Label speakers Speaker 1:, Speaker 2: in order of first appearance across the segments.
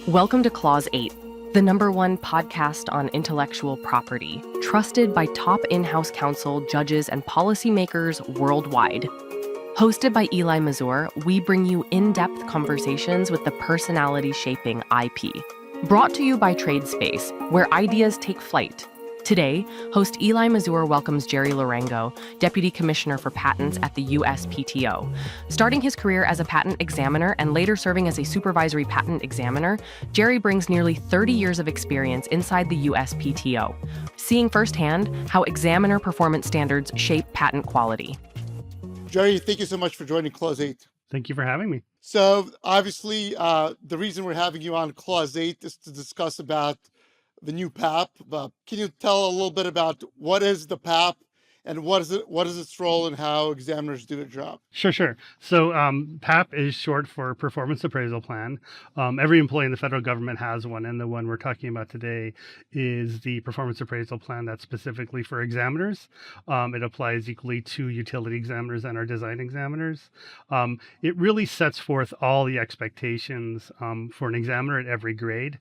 Speaker 1: Welcome to Clause 8, the #1 podcast on intellectual property, trusted by top in-house counsel, judges, and policymakers worldwide. Hosted by Eli Mazour, we bring you in-depth conversations with the personality shaping IP. Brought to you by TradeSpace, where ideas take flight. Today, host Eli Mazour welcomes Jerry Lorengo, Deputy Commissioner for Patents at the USPTO. Starting his career as a patent examiner and later serving as a supervisory patent examiner, Jerry brings nearly 30 years of experience inside the USPTO, seeing firsthand how examiner performance standards shape patent quality.
Speaker 2: Jerry, thank you so much for joining Clause 8.
Speaker 3: Thank you for having me.
Speaker 2: So obviously, the reason we're having you on Clause 8 is to discuss about the new PAP. Can you tell a little bit about what is the PAP and what is its role and how examiners do their job?
Speaker 3: Sure. So PAP is short for Performance Appraisal Plan. Every employee in the federal government has one, and the one we're talking about today is the Performance Appraisal Plan that's specifically for examiners. It applies equally to utility examiners and our design examiners. It really sets forth all the expectations for an examiner at every grade,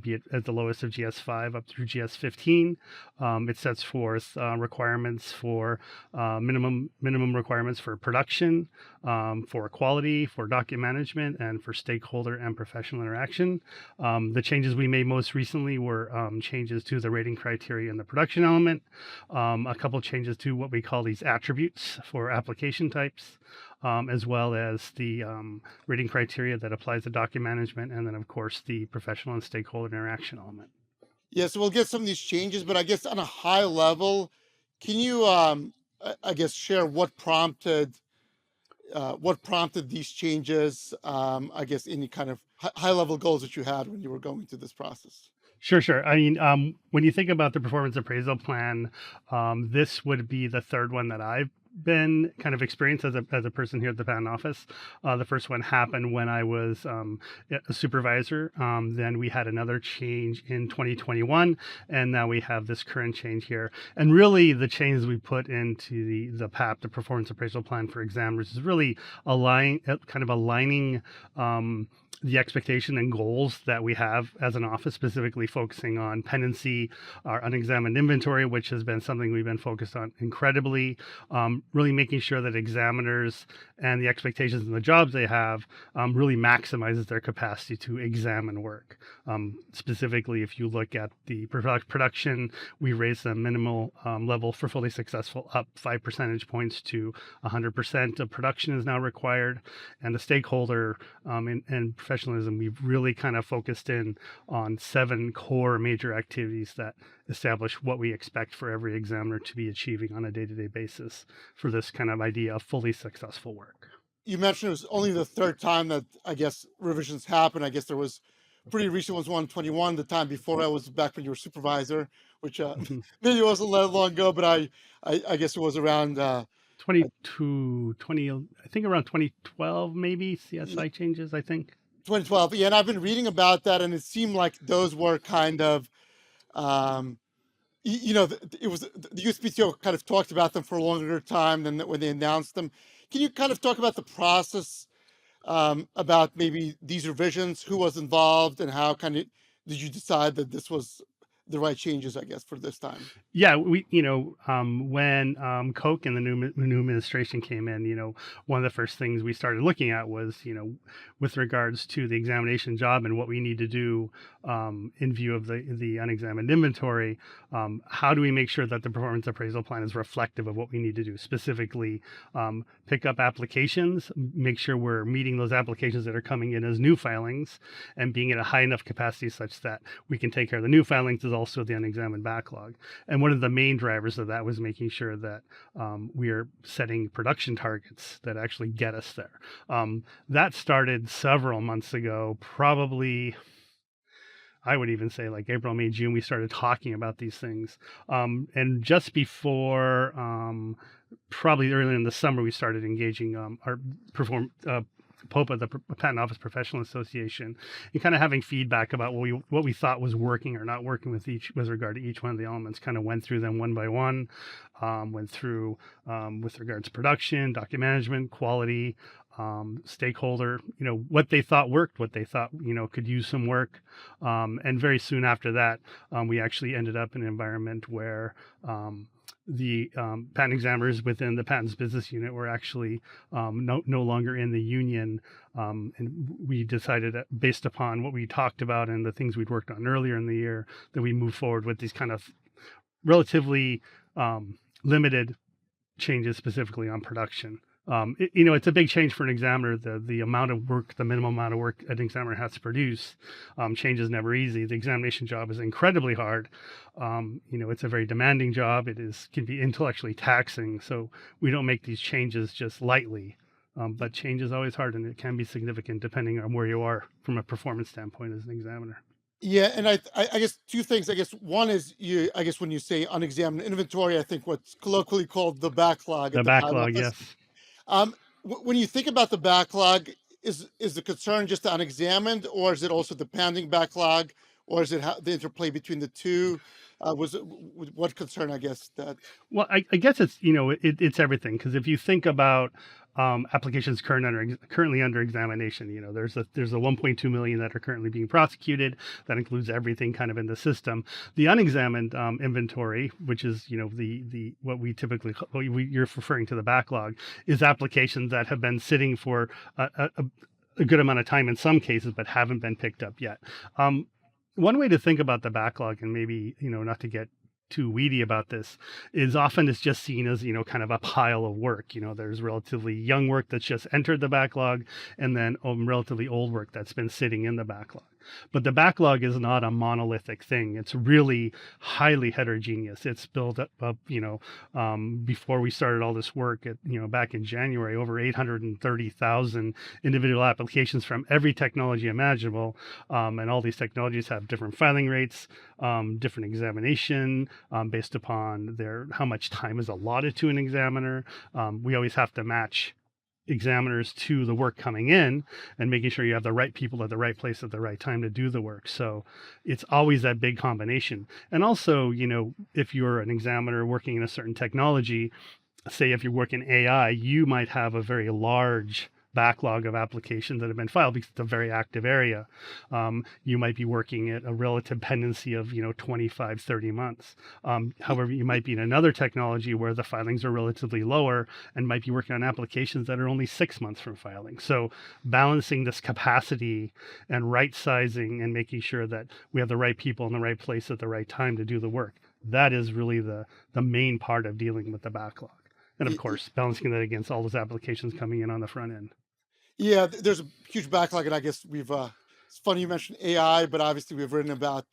Speaker 3: be it at the lowest of GS5 up through GS15. It sets forth requirements for minimum requirements for production, for quality, for document management, and for stakeholder and professional interaction. The changes we made most recently were changes to the rating criteria in the production element, a couple changes to what we call these attributes for application types, as well as the rating criteria that applies to document management, and then of course the professional and stakeholder interaction element.
Speaker 2: Yeah, so we'll get some of these changes, but I guess on a high level, can you, share what prompted these changes? I guess any kind of high-level goals that you had when you were going through this process.
Speaker 3: Sure. I mean, when you think about the Performance Appraisal Plan, this would be the third one that I've been kind of experienced as a person here at the patent office. The first one happened when I was a supervisor. Then we had another change in 2021, and now we have this current change here. And really, the changes we put into the PAP, the Performance Appraisal Plan for examiners, is really aligning the expectation and goals that we have as an office, specifically focusing on pendency, our unexamined inventory, which has been something we've been focused on incredibly, really making sure that examiners and the expectations and the jobs they have really maximizes their capacity to examine work. Specifically, if you look at the production, we raised the minimal level for fully successful up 5 percentage points to 100% of production is now required. And the stakeholder and professionalism, we've really kind of focused in on 7 core major activities that establish what we expect for every examiner to be achieving on a day-to-day basis for this kind of idea of fully successful work.
Speaker 2: You mentioned it was only the third time that I guess revisions happened. I guess there was pretty recent ones, 121. The time before that was back when you were supervisor, which maybe it wasn't that long ago, but I guess it was around
Speaker 3: 20, I think around 2012, maybe CSI changes, I think.
Speaker 2: 2012. Yeah, and I've been reading about that, and it seemed like those were kind of, it was the USPTO kind of talked about them for a longer time than when they announced them. Can you kind of talk about the process about maybe these revisions, who was involved, and how kind of did you decide that this was the right changes, I guess, for this time?
Speaker 3: Yeah, when Koch and the new administration came in, one of the first things we started looking at was, with regards to the examination job and what we need to do in view of the unexamined inventory, how do we make sure that the Performance Appraisal Plan is reflective of what we need to do? Specifically, pick up applications, make sure we're meeting those applications that are coming in as new filings and being at a high enough capacity such that we can take care of the new filings as also the unexamined backlog. And one of the main drivers of that was making sure that we are setting production targets that actually get us there. That started several months ago, probably, I would even say like April, May, June, we started talking about these things. And just before, probably early in the summer, we started engaging our POPA, the Patent Office Professional Association, and kind of having feedback about what we thought was working or not working with regard to each one of the elements. Kind of went through them one by one, went through with regards to production, document management, quality, stakeholder, what they thought worked, what they thought, could use some work. And very soon after that, we actually ended up in an environment where the patent examiners within the patents business unit were actually no longer in the union. And we decided that based upon what we talked about and the things we'd worked on earlier in the year, that we move forward with these kind of relatively limited changes specifically on production. It's a big change for an examiner. The amount of work, the minimum amount of work an examiner has to produce, change is never easy. The examination job is incredibly hard. It's a very demanding job. Can be intellectually taxing. So we don't make these changes just lightly. But change is always hard, and it can be significant depending on where you are from a performance standpoint as an examiner.
Speaker 2: Yeah, and I guess two things. I guess one is I guess when you say unexamined inventory, I think what's colloquially called the backlog
Speaker 3: The
Speaker 2: at the patent
Speaker 3: backlog,
Speaker 2: office.
Speaker 3: yes.
Speaker 2: When you think about the backlog, is the concern just the unexamined, or is it also the pending backlog, or is it the interplay between the two? What concern, I guess, that?
Speaker 3: Well, I guess it's it's everything, because if you think about applications currently under examination, there's a 1.2 million that are currently being prosecuted. That includes everything kind of in the system. The unexamined inventory, which is the what we typically you're referring to the backlog, is applications that have been sitting for a good amount of time in some cases, but haven't been picked up yet. One way to think about the backlog, and maybe not to get too weedy about this, is often it's just seen as kind of a pile of work. There's relatively young work that's just entered the backlog, and then relatively old work that's been sitting in the backlog. But the backlog is not a monolithic thing. It's really highly heterogeneous. It's built up before we started all this work back in January, over 830,000 individual applications from every technology imaginable. And all these technologies have different filing rates, different examination based upon how much time is allotted to an examiner. We always have to match examiners to the work coming in and making sure you have the right people at the right place at the right time to do the work. So it's always that big combination. And also, if you're an examiner working in a certain technology, say if you're working AI, you might have a very large backlog of applications that have been filed because it's a very active area. You might be working at a relative pendency of 25, 30 months. However, you might be in another technology where the filings are relatively lower and might be working on applications that are only 6 months from filing. So balancing this capacity and right sizing and making sure that we have the right people in the right place at the right time to do the work, that is really the main part of dealing with the backlog. And of course, balancing that against all those applications coming in on the front end.
Speaker 2: Yeah, there's a huge backlog, and I guess it's funny you mentioned AI, but obviously we've written about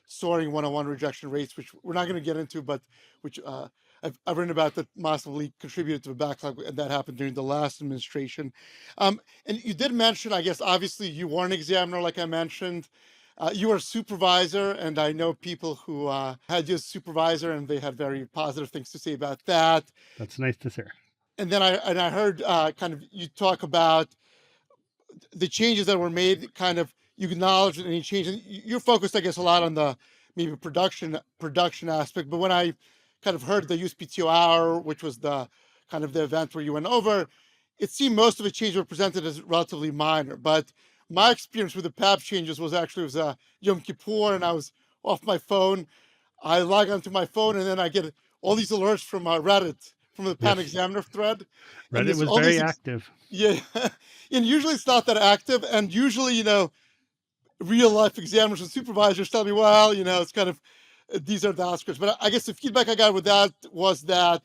Speaker 2: soaring one-on-one rejection rates, which we're not going to get into, but which I've written about that massively contributed to the backlog, and that happened during the last administration. And you did mention, I guess, obviously you were an examiner, like I mentioned. You were a supervisor, and I know people who had you as supervisor, and they had very positive things to say about that.
Speaker 3: That's nice to hear.
Speaker 2: And then I heard kind of you talk about the changes that were made. Kind of you acknowledge any change, and you're focused, I guess, a lot on the maybe production aspect. But when I kind of heard the USPTO hour, which was the kind of the event where you went over, it seemed most of the changes were presented as relatively minor. But my experience with the PAP changes was actually Yom Kippur, and I was off my phone. I log onto my phone, and then I get all these alerts from Reddit, from the patent examiner thread.
Speaker 3: Reddit was very active.
Speaker 2: Yeah, and usually it's not that active, and usually real life examiners and supervisors tell me, well, it's kind of these are the Oscars. But I guess the feedback I got with that was that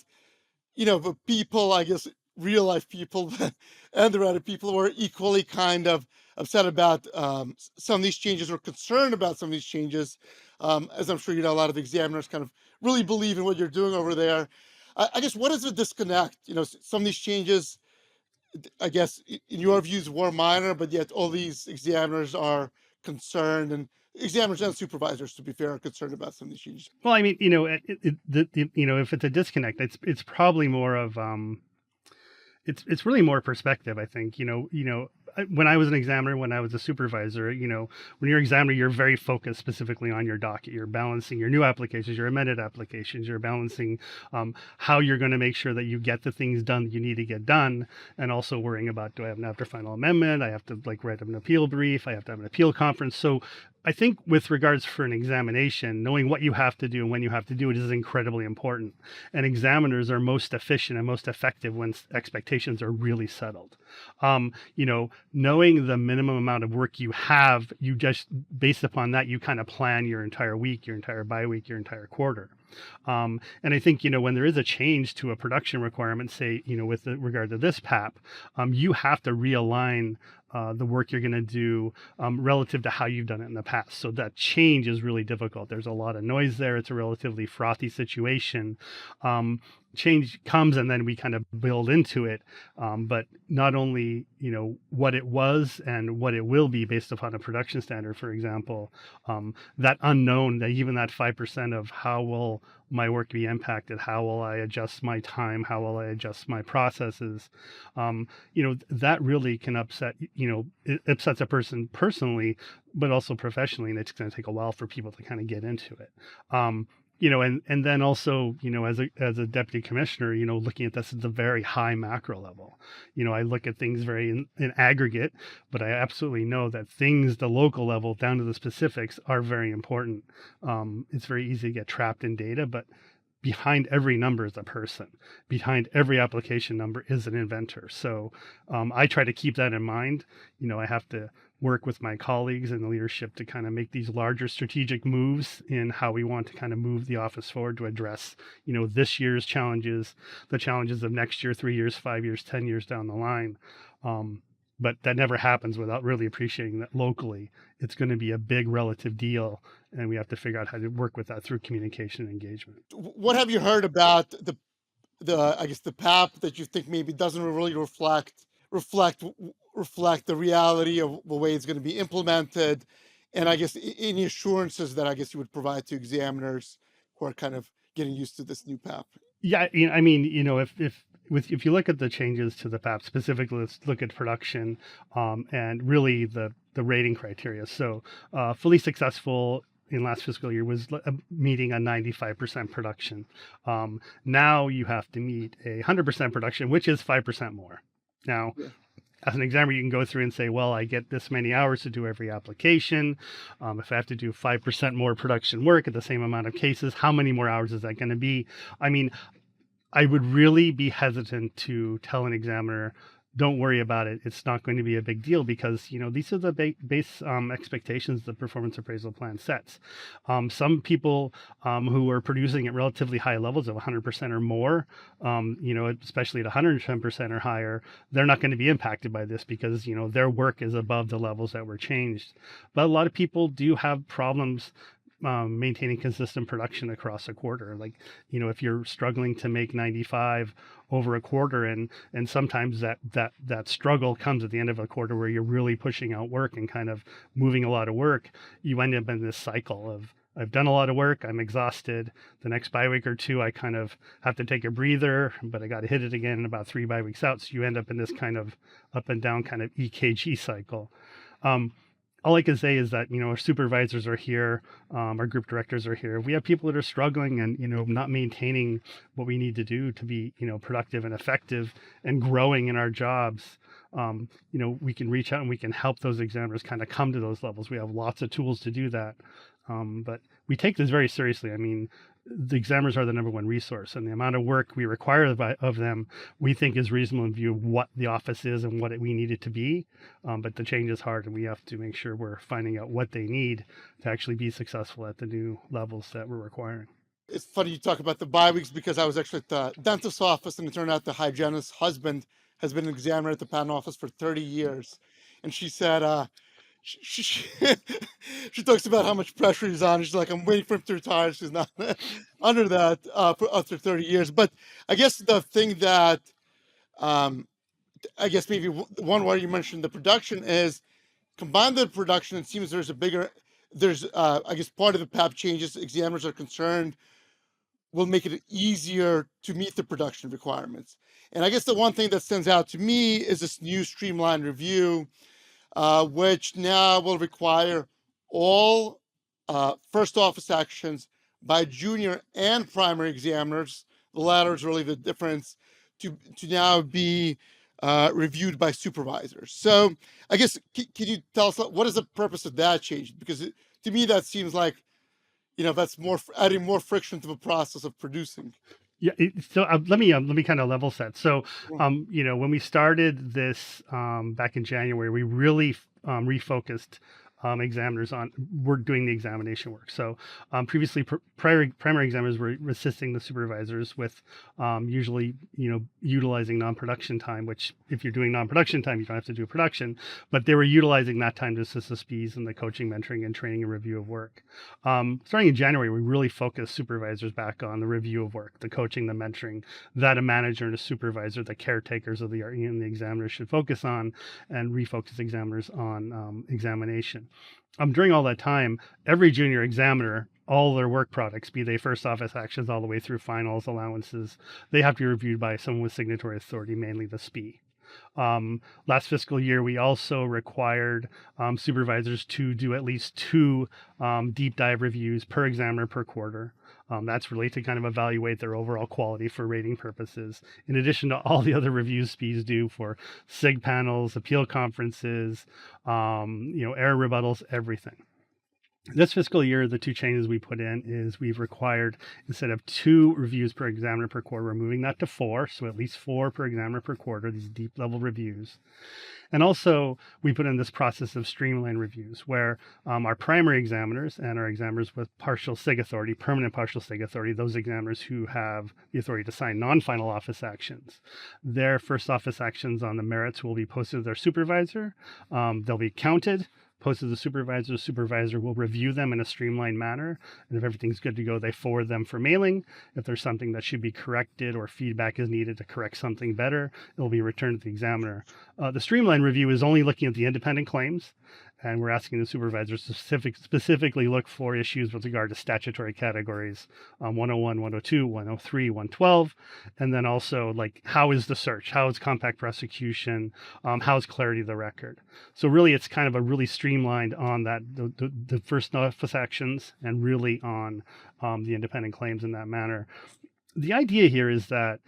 Speaker 2: the people, I guess, real life people and the Reddit people were equally kind of upset about some of these changes or concerned about some of these changes. As I'm sure a lot of examiners kind of really believe in what you're doing over there. I guess, what is the disconnect? Some of these changes, I guess, in your views, were minor, but yet all these examiners are concerned, and examiners and supervisors, to be fair, are concerned about some of these changes.
Speaker 3: Well, I mean, if it's a disconnect, it's probably more of it's really more perspective, I think. when I was an examiner, when I was a supervisor, when you're an examiner, you're very focused specifically on your docket. You're balancing your new applications, your amended applications. You're balancing how you're going to make sure that you get the things done that you need to get done, and also worrying about, do I have an after final amendment? I have to write an appeal brief. I have to have an appeal conference. So I think with regards for an examination, knowing what you have to do and when you have to do it is incredibly important. And examiners are most efficient and most effective when expectations are really settled. Knowing the minimum amount of work you have, you just, based upon that, you kind of plan your entire week, your entire bi-week, your entire quarter. And I think, when there is a change to a production requirement, say, with regard to this PAP, you have to realign the work you're going to do relative to how you've done it in the past. So that change is really difficult. There's a lot of noise there. It's a relatively frothy situation. Change comes and then we kind of build into it. But not only, what it was and what it will be based upon a production standard, for example, that unknown, that even that 5% of how will my work be impacted, how will I adjust my time, how will I adjust my processes, that really can upset, it upsets a person personally, but also professionally, and it's going to take a while for people to kind of get into it. And then also, as a deputy commissioner, looking at this at the very high macro level, I look at things very in aggregate, but I absolutely know that things, the local level down to the specifics, are very important. It's very easy to get trapped in data, but behind every number is a person. Behind every application number is an inventor. So I try to keep that in mind. I have to work with my colleagues and the leadership to kind of make these larger strategic moves in how we want to kind of move the office forward to address, this year's challenges, the challenges of next year, 3 years, 5 years, 10 years down the line. But that never happens without really appreciating that locally it's going to be a big relative deal, and we have to figure out how to work with that through communication and engagement.
Speaker 2: What have you heard about the I guess the PAP that you think maybe doesn't really reflect the reality of the way it's going to be implemented, and I guess any assurances that I guess you would provide to examiners who are kind of getting used to this new PAP?
Speaker 3: Yeah, I mean, if you look at the changes to the PAP specifically, let's look at production and really the rating criteria. So fully successful in last fiscal year was meeting a 95% production. Now you have to meet 100% production, which is 5% more. Now, as an examiner, you can go through and say, well, I get this many hours to do every application. If I have to do 5% more production work at the same amount of cases, how many more hours is that going to be? I mean, I would really be hesitant to tell an examiner, don't worry about it. It's not going to be a big deal, because, these are the base expectations the performance appraisal plan sets. Some people who are producing at relatively high levels of 100% or more, especially at 110% or higher, they're not going to be impacted by this because, their work is above the levels that were changed. But a lot of people do have problems maintaining consistent production across a quarter. Like, if you're struggling to make 95 over a quarter, and sometimes that struggle comes at the end of a quarter where you're really pushing out work and kind of moving a lot of work, you end up in this cycle of, I've done a lot of work, I'm exhausted. The next bi-week or two, I kind of have to take a breather, but I got to hit it again in about 3 bi-weeks out. So you end up in this kind of up and down kind of EKG cycle. All I can say is that, our supervisors are here, our group directors are here. We have people that are struggling and, not maintaining what we need to do to be, productive and effective and growing in our jobs. We can reach out and we can help those examiners kind of come to those levels. We have lots of tools to do that. But we take this very seriously. I mean, the examiners are the number one resource, and the amount of work we require of them, we think is reasonable in view of what the office is and what we need it to be. But the change is hard, and we have to make sure we're finding out what they need to actually be successful at the new levels that we're requiring.
Speaker 2: It's funny you talk about the bi-weeks, because I was actually at the dentist's office, and it turned out the hygienist's husband has been an examiner at the patent office for 30 years. And she said, she talks about how much pressure he's on. She's like, I'm waiting for him to retire. She's not under that after 30 years. But I guess the thing that, I guess maybe one where you mentioned the production is, combined with the production, it seems there's I guess part of the PAP changes, examiners are concerned will make it easier to meet the production requirements. And I guess the one thing that stands out to me is this new streamlined review, which now will require all first office actions by junior and primary examiners. The latter is really the difference, to now be reviewed by supervisors. So I guess, can you tell us what is the purpose of that change? Because to me, that seems like, that's adding more friction to the process of producing.
Speaker 3: Yeah. So let me kind of level set. So, when we started this back in January, we really refocused examiners on doing the examination work. So previously, primary examiners were assisting the supervisors with usually, utilizing non-production time, which if you're doing non-production time, you don't have to do production, but they were utilizing that time to assist the SPEs in the coaching, mentoring, and training and review of work. Starting in January, we really focused supervisors back on the review of work, the coaching, the mentoring that a manager and a supervisor, the caretakers of the the examiners should focus on, and refocus examiners on examination. During all that time, every junior examiner, all their work products, be they first office actions all the way through finals, allowances, they have to be reviewed by someone with signatory authority, mainly the SPE. Last fiscal year, we also required supervisors to do at least 2 deep dive reviews per examiner per quarter. That's really to kind of evaluate their overall quality for rating purposes, in addition to all the other reviews SPEs do for SIG panels, appeal conferences, error rebuttals, everything. This fiscal year, the 2 changes we put in is we've required, instead of 2 reviews per examiner per quarter, we're moving that to 4, so at least 4 per examiner per quarter, these deep level reviews. And also, we put in this process of streamlined reviews, where our primary examiners and our examiners with partial SIG authority, permanent partial SIG authority, those examiners who have the authority to sign non-final office actions, their first office actions on the merits will be posted to their supervisor. They'll be counted, posted to the supervisor will review them in a streamlined manner. And if everything's good to go, they forward them for mailing. If there's something that should be corrected or feedback is needed to correct something better, it will be returned to the examiner. The streamlined review is only looking at the independent claims, and we're asking the supervisors to specifically look for issues with regard to statutory categories, 101, 102, 103, 112, and then also like how is the search, how is compact prosecution, how is clarity of the record. So really, it's kind of a really streamlined on that the first office actions, and really on the independent claims in that manner. The idea here is that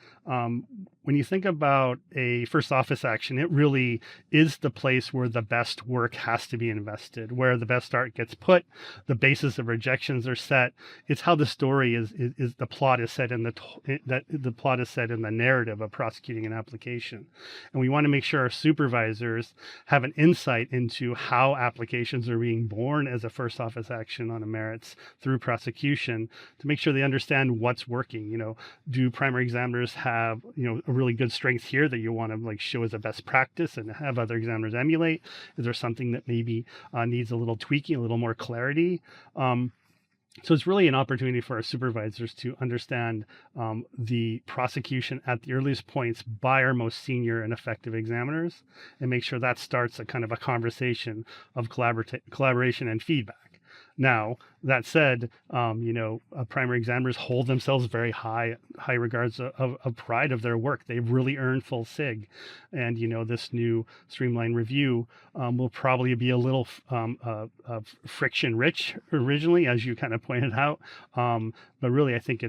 Speaker 3: when you think about a first office action, it really is the place where the best work has to be invested, where the best art gets put, the basis of rejections are set. It's how the story is the plot is set in the plot is set in the narrative of prosecuting an application. And we want to make sure our supervisors have an insight into how applications are being born as a first office action on a merits through prosecution, to make sure they understand what's working. Do primary examiners have, a really good strength here that you want to like show as a best practice and have other examiners emulate? Is there something that maybe needs a little tweaking, a little more clarity? So it's really an opportunity for our supervisors to understand the prosecution at the earliest points by our most senior and effective examiners, and make sure that starts a kind of a conversation of collaboration and feedback. Now, that said, primary examiners hold themselves very high regards of pride of their work. They've really earned full SIG. And, this new streamlined review will probably be a little friction rich originally, as you kind of pointed out. But really, I think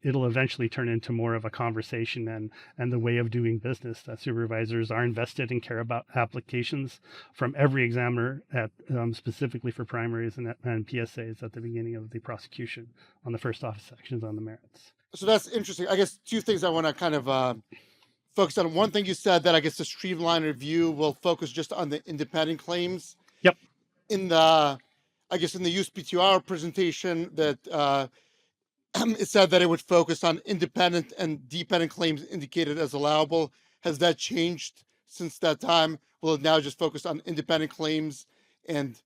Speaker 3: it'll eventually turn into more of a conversation and the way of doing business that supervisors are invested and care about applications from every examiner at specifically for primaries and PSAs at the beginning of the prosecution on the first office sections on the merits.
Speaker 2: So that's interesting. I guess 2 things I want to kind of focus on. One thing you said, that I guess the streamlined review will focus just on the independent claims.
Speaker 3: Yep.
Speaker 2: In the USPTO presentation, that it said that it would focus on independent and dependent claims indicated as allowable. Has that changed since that time? Will it now just focus on independent claims and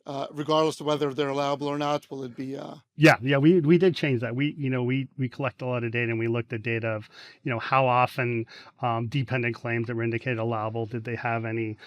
Speaker 2: regardless of whether they're allowable or not? Will it be?
Speaker 3: Yeah, we did change that. We collect a lot of data, and we looked at data of, how often dependent claims that were indicated allowable, did they have any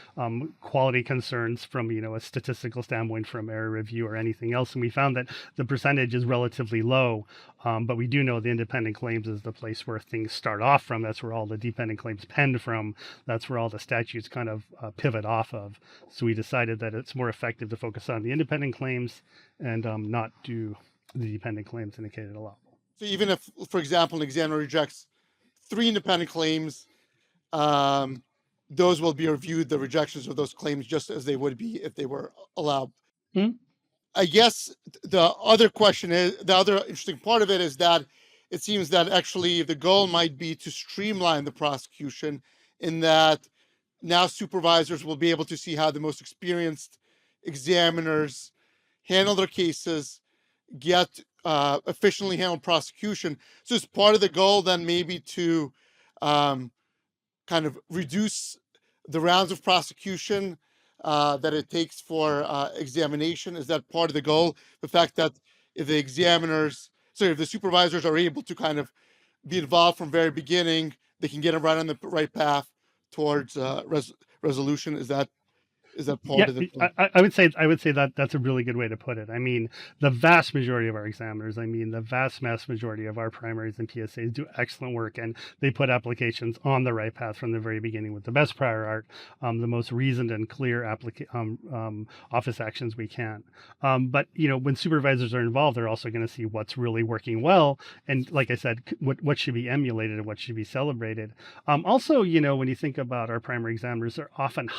Speaker 3: quality concerns from, a statistical standpoint, from error review or anything else. And we found that the percentage is relatively low, but we do know the independent claims is the place where things start off from. That's where all the dependent claims penned from. That's where all the statutes kind of pivot off of. So we decided that it's more effective to focus on the independent claims and not do the dependent claims indicated allowable.
Speaker 2: So even if, for example, an examiner rejects 3 independent claims, those will be reviewed, the rejections of those claims, just as they would be if they were allowed.
Speaker 3: Hmm?
Speaker 2: I guess the other question is, the other interesting part of it is that it seems that actually the goal might be to streamline the prosecution, in that now supervisors will be able to see how the most experienced examiners handle their cases, get efficiently handled prosecution. So is part of the goal then maybe to kind of reduce the rounds of prosecution that it takes for examination? Is that part of the goal? The fact that if the supervisors are able to kind of be involved from very beginning, they can get them right on the right path towards resolution. Is that part of the goal?
Speaker 3: I would say that that's a really good way to put it. I mean, the vast majority of our examiners, the vast majority of our primaries and PSAs do excellent work, and they put applications on the right path from the very beginning with the best prior art, the most reasoned and clear office actions we can. But when supervisors are involved, they're also going to see what's really working well, and like I said, what should be emulated and what should be celebrated. Also, when you think about our primary examiners, they're often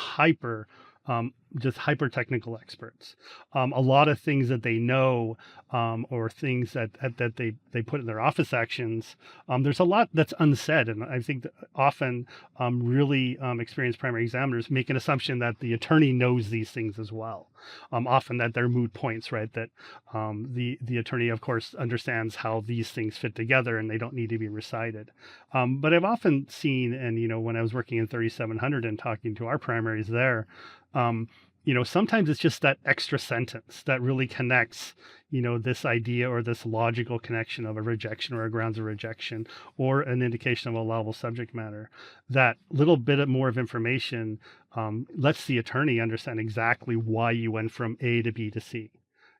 Speaker 3: just hyper technical experts. A lot of things that they know, or things that they put in their office actions, there's a lot that's unsaid, and I think that often really experienced primary examiners make an assumption that the attorney knows these things as well. Often that they're moot points, right? That the attorney, of course, understands how these things fit together, and they don't need to be recited. But I've often seen, and when I was working in 3700 and talking to our primaries there, sometimes it's just that extra sentence that really connects, this idea or this logical connection of a rejection or a grounds of rejection or an indication of allowable subject matter. That little bit more of information lets the attorney understand exactly why you went from A to B to C.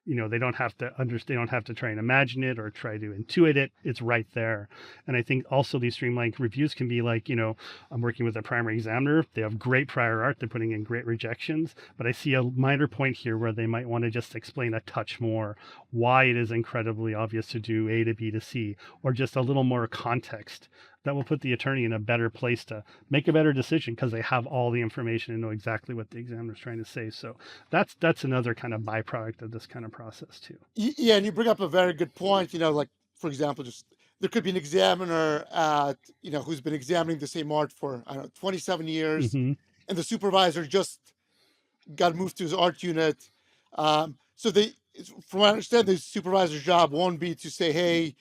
Speaker 3: They don't have to understand, they don't have to try and imagine it or try to intuit it. It's right there. And I think also these streamlined reviews can be like, I'm working with a primary examiner. They have great prior art. They're putting in great rejections, but I see a minor point here where they might want to just explain a touch more why it is incredibly obvious to do A to B to C, or just a little more context that will put the attorney in a better place to make a better decision, because they have all the information and know exactly what the examiner is trying to say. So that's another kind of byproduct of this kind of process too.
Speaker 2: Yeah, and you bring up a very good point. Like, for example, just there could be an examiner at who's been examining the same art for 27 years,
Speaker 3: Mm-hmm.
Speaker 2: and the supervisor just got moved to his art unit. So from what I understand, the supervisor's job won't be to say, hey,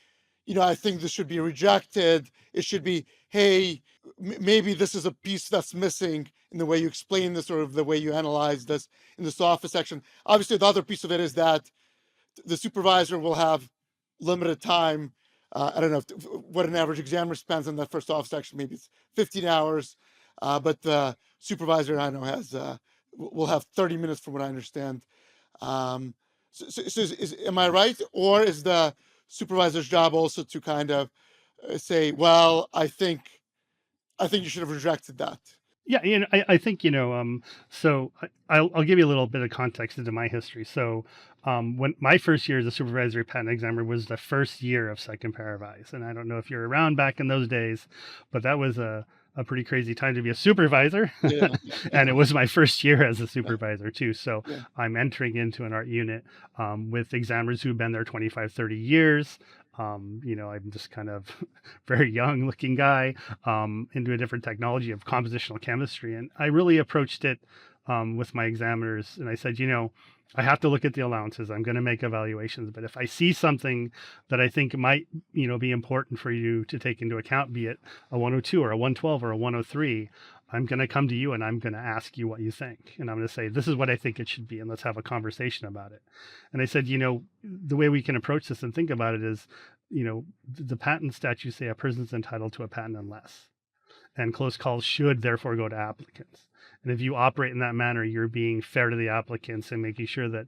Speaker 2: I think this should be rejected. It should be, hey, maybe this is a piece that's missing in the way you explain this or the way you analyze this in this office section. Obviously, the other piece of it is that the supervisor will have limited time. I don't know what an average examiner spends in that first office section. Maybe it's 15 hours, but the supervisor, I know, will have 30 minutes from what I understand. So am I right? Or is the supervisor's job also to kind of say, well, I think you should have rejected that?
Speaker 3: Yeah, I think, so I'll give you a little bit of context into my history. So when my first year as a supervisory patent examiner was the first year of second pair of eyes. And I don't know if you're around back in those days, but that was a pretty crazy time to be a supervisor.
Speaker 2: Yeah.
Speaker 3: And it was my first year as a supervisor too. So
Speaker 2: Yeah.
Speaker 3: I'm entering into an art unit with examiners who've been there 25, 30 years. I'm just kind of very young looking guy into a different technology of compositional chemistry. And I really approached it with my examiners. And I said, I have to look at the allowances. I'm going to make evaluations. But if I see something that I think might, be important for you to take into account, be it a 102 or a 112 or a 103, I'm going to come to you and I'm going to ask you what you think. And I'm going to say, this is what I think it should be. And let's have a conversation about it. And I said, the way we can approach this and think about it is, the patent statutes say a person's entitled to a patent unless, and close calls should therefore go to applicants. And if you operate in that manner, you're being fair to the applicants and making sure that,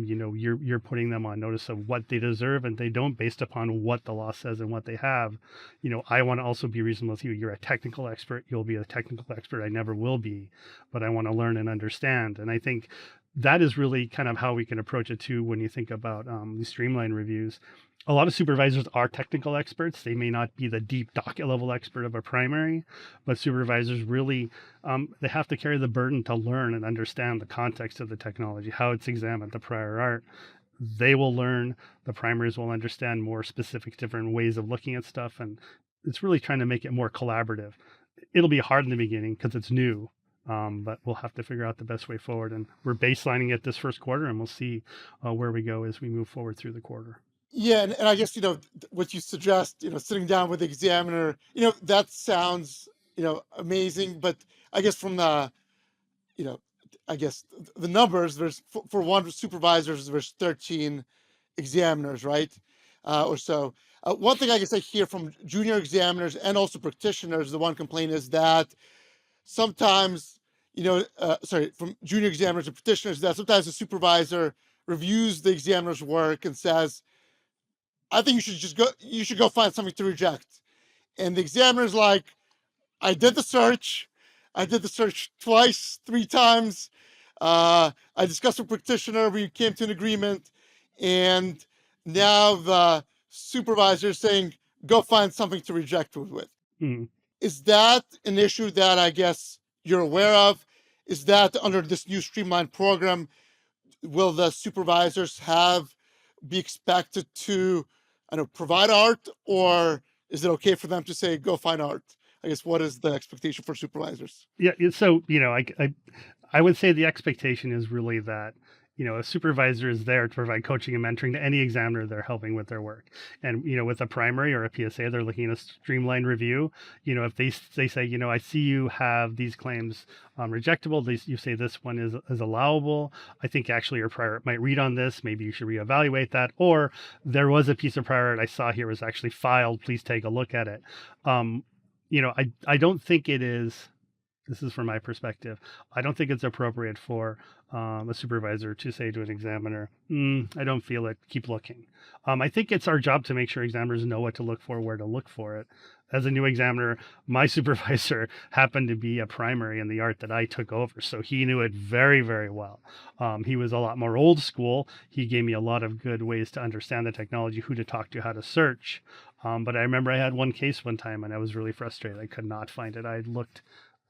Speaker 3: you're putting them on notice of what they deserve and they don't based upon what the law says and what they have. I want to also be reasonable with you. You're a technical expert. You'll be a technical expert. I never will be, but I want to learn and understand. And I think that is really kind of how we can approach it too when you think about these streamlined reviews. A lot of supervisors are technical experts. They may not be the deep docket level expert of a primary, but supervisors really, they have to carry the burden to learn and understand the context of the technology, how it's examined, the prior art. They will learn, the primaries will understand more specific different ways of looking at stuff. And it's really trying to make it more collaborative. It'll be hard in the beginning because it's new. But we'll have to figure out the best way forward. And we're baselining it this first quarter, and we'll see where we go as we move forward through the quarter.
Speaker 2: Yeah, and I guess, what you suggest, sitting down with the examiner, that sounds, amazing. But I guess from the, the numbers, there's for one supervisors, there's 13 examiners, right? Or so. One thing I guess I hear from junior examiners and also practitioners, the one complaint is that sometimes, from junior examiners and practitioners, that sometimes the supervisor reviews the examiner's work and says, I think you should go find something to reject. And the examiner's like, I did the search twice, 3 times. I discussed with practitioner, we came to an agreement. And now the supervisor is saying, go find something to reject with.
Speaker 3: Mm.
Speaker 2: Is that an issue that I guess you're aware of? Is that under this new streamlined program, will the supervisors be expected to, provide art, or is it okay for them to say, go find art? I guess, what is the expectation for supervisors?
Speaker 3: Yeah. So, I would say the expectation is really that, a supervisor is there to provide coaching and mentoring to any examiner they're helping with their work. And, with a primary or a PSA, they're looking at a streamlined review. If they say, I see you have these claims rejectable, you say this one is allowable. I think actually your prior art might read on this. Maybe you should reevaluate that. Or there was a piece of prior art I saw here was actually filed. Please take a look at it. I don't think it is. This is from my perspective. I don't think it's appropriate for a supervisor to say to an examiner, I don't feel it, keep looking. I think it's our job to make sure examiners know what to look for, where to look for it. As a new examiner, my supervisor happened to be a primary in the art that I took over, so he knew it very, very well. He was a lot more old school. He gave me a lot of good ways to understand the technology, who to talk to, how to search. But I remember I had one case one time and I was really frustrated. I could not find it. I had looked